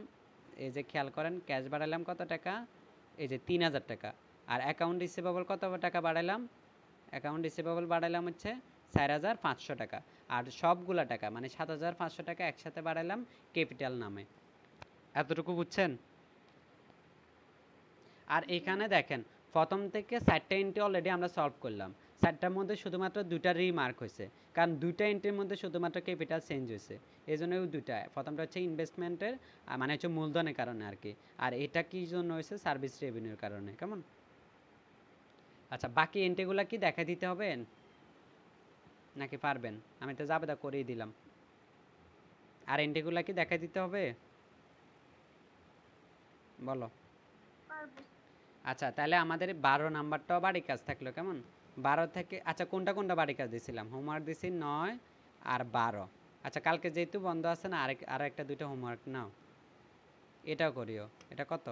এই যে খেয়াল করেন, ক্যাশ বাড়াইলাম কত টাকা? এই যে 3,000 টাকা। আর অ্যাকাউন্ট রিসিভেবল কত টাকা বাড়াইলাম? অ্যাকাউন্ট রিসিভেবল বাড়াইলাম হচ্ছে 4,500 টাকা। আর সবগুলা টাকা মানে 7,500 টাকা একসাথে বাড়াইলাম ক্যাপিটাল নামে। এতটুকু বুঝছেন? আর এখানে দেখেন, প্রথম থেকে 4টা এন্ট্রি অলরেডি আমরা সলভ করলাম। 4টার মধ্যে শুধুমাত্র 2টা রিমার্ক হয়েছে, কারণ 2টা এন্ট্রির মধ্যে শুধুমাত্র ক্যাপিটাল চেঞ্জ হয়েছে। এই জন্য ওই 2টা, প্রথমটা হচ্ছে ইনভেস্টমেন্টের, মানে হচ্ছে মূলধনের কারণে আর কি। আর এটা কি জন্য হয়েছে? সার্ভিস রেভিনিউর কারণে। কেমন? আচ্ছা, বাকি এন্ট্রিগুলো কি দেখা দিতে হবে নাকি পারবেন? আমি তো জাবেদা করেই দিলাম। আর এন্ট্রিগুলো কি দেখা দিতে হবে? বলো। পারবো। আচ্ছা তাহলে আমাদের 12 নাম্বারটাও বাড়ি কাজ থাকলো কেমন? 12 থেকে আচ্ছা কোনটা কোনটা বাড়ি কাজ দিছিলাম? হোমওয়ার্ক দিছি 9 আর 12। আচ্ছা কালকে যেহেতু বন্ধ আছে না, আর একটা দুইটা হোমওয়ার্ক নাও, এটাও করিও। এটা কত?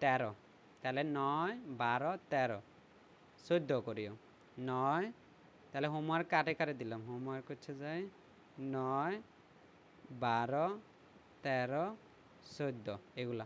13। তাহলে 9 12 13 14 করিও। 9 তাহলে হোমওয়ার্ক কারে কারে দিলাম? হোমওয়ার্ক হচ্ছে যে 9 12 13 14 এগুলা।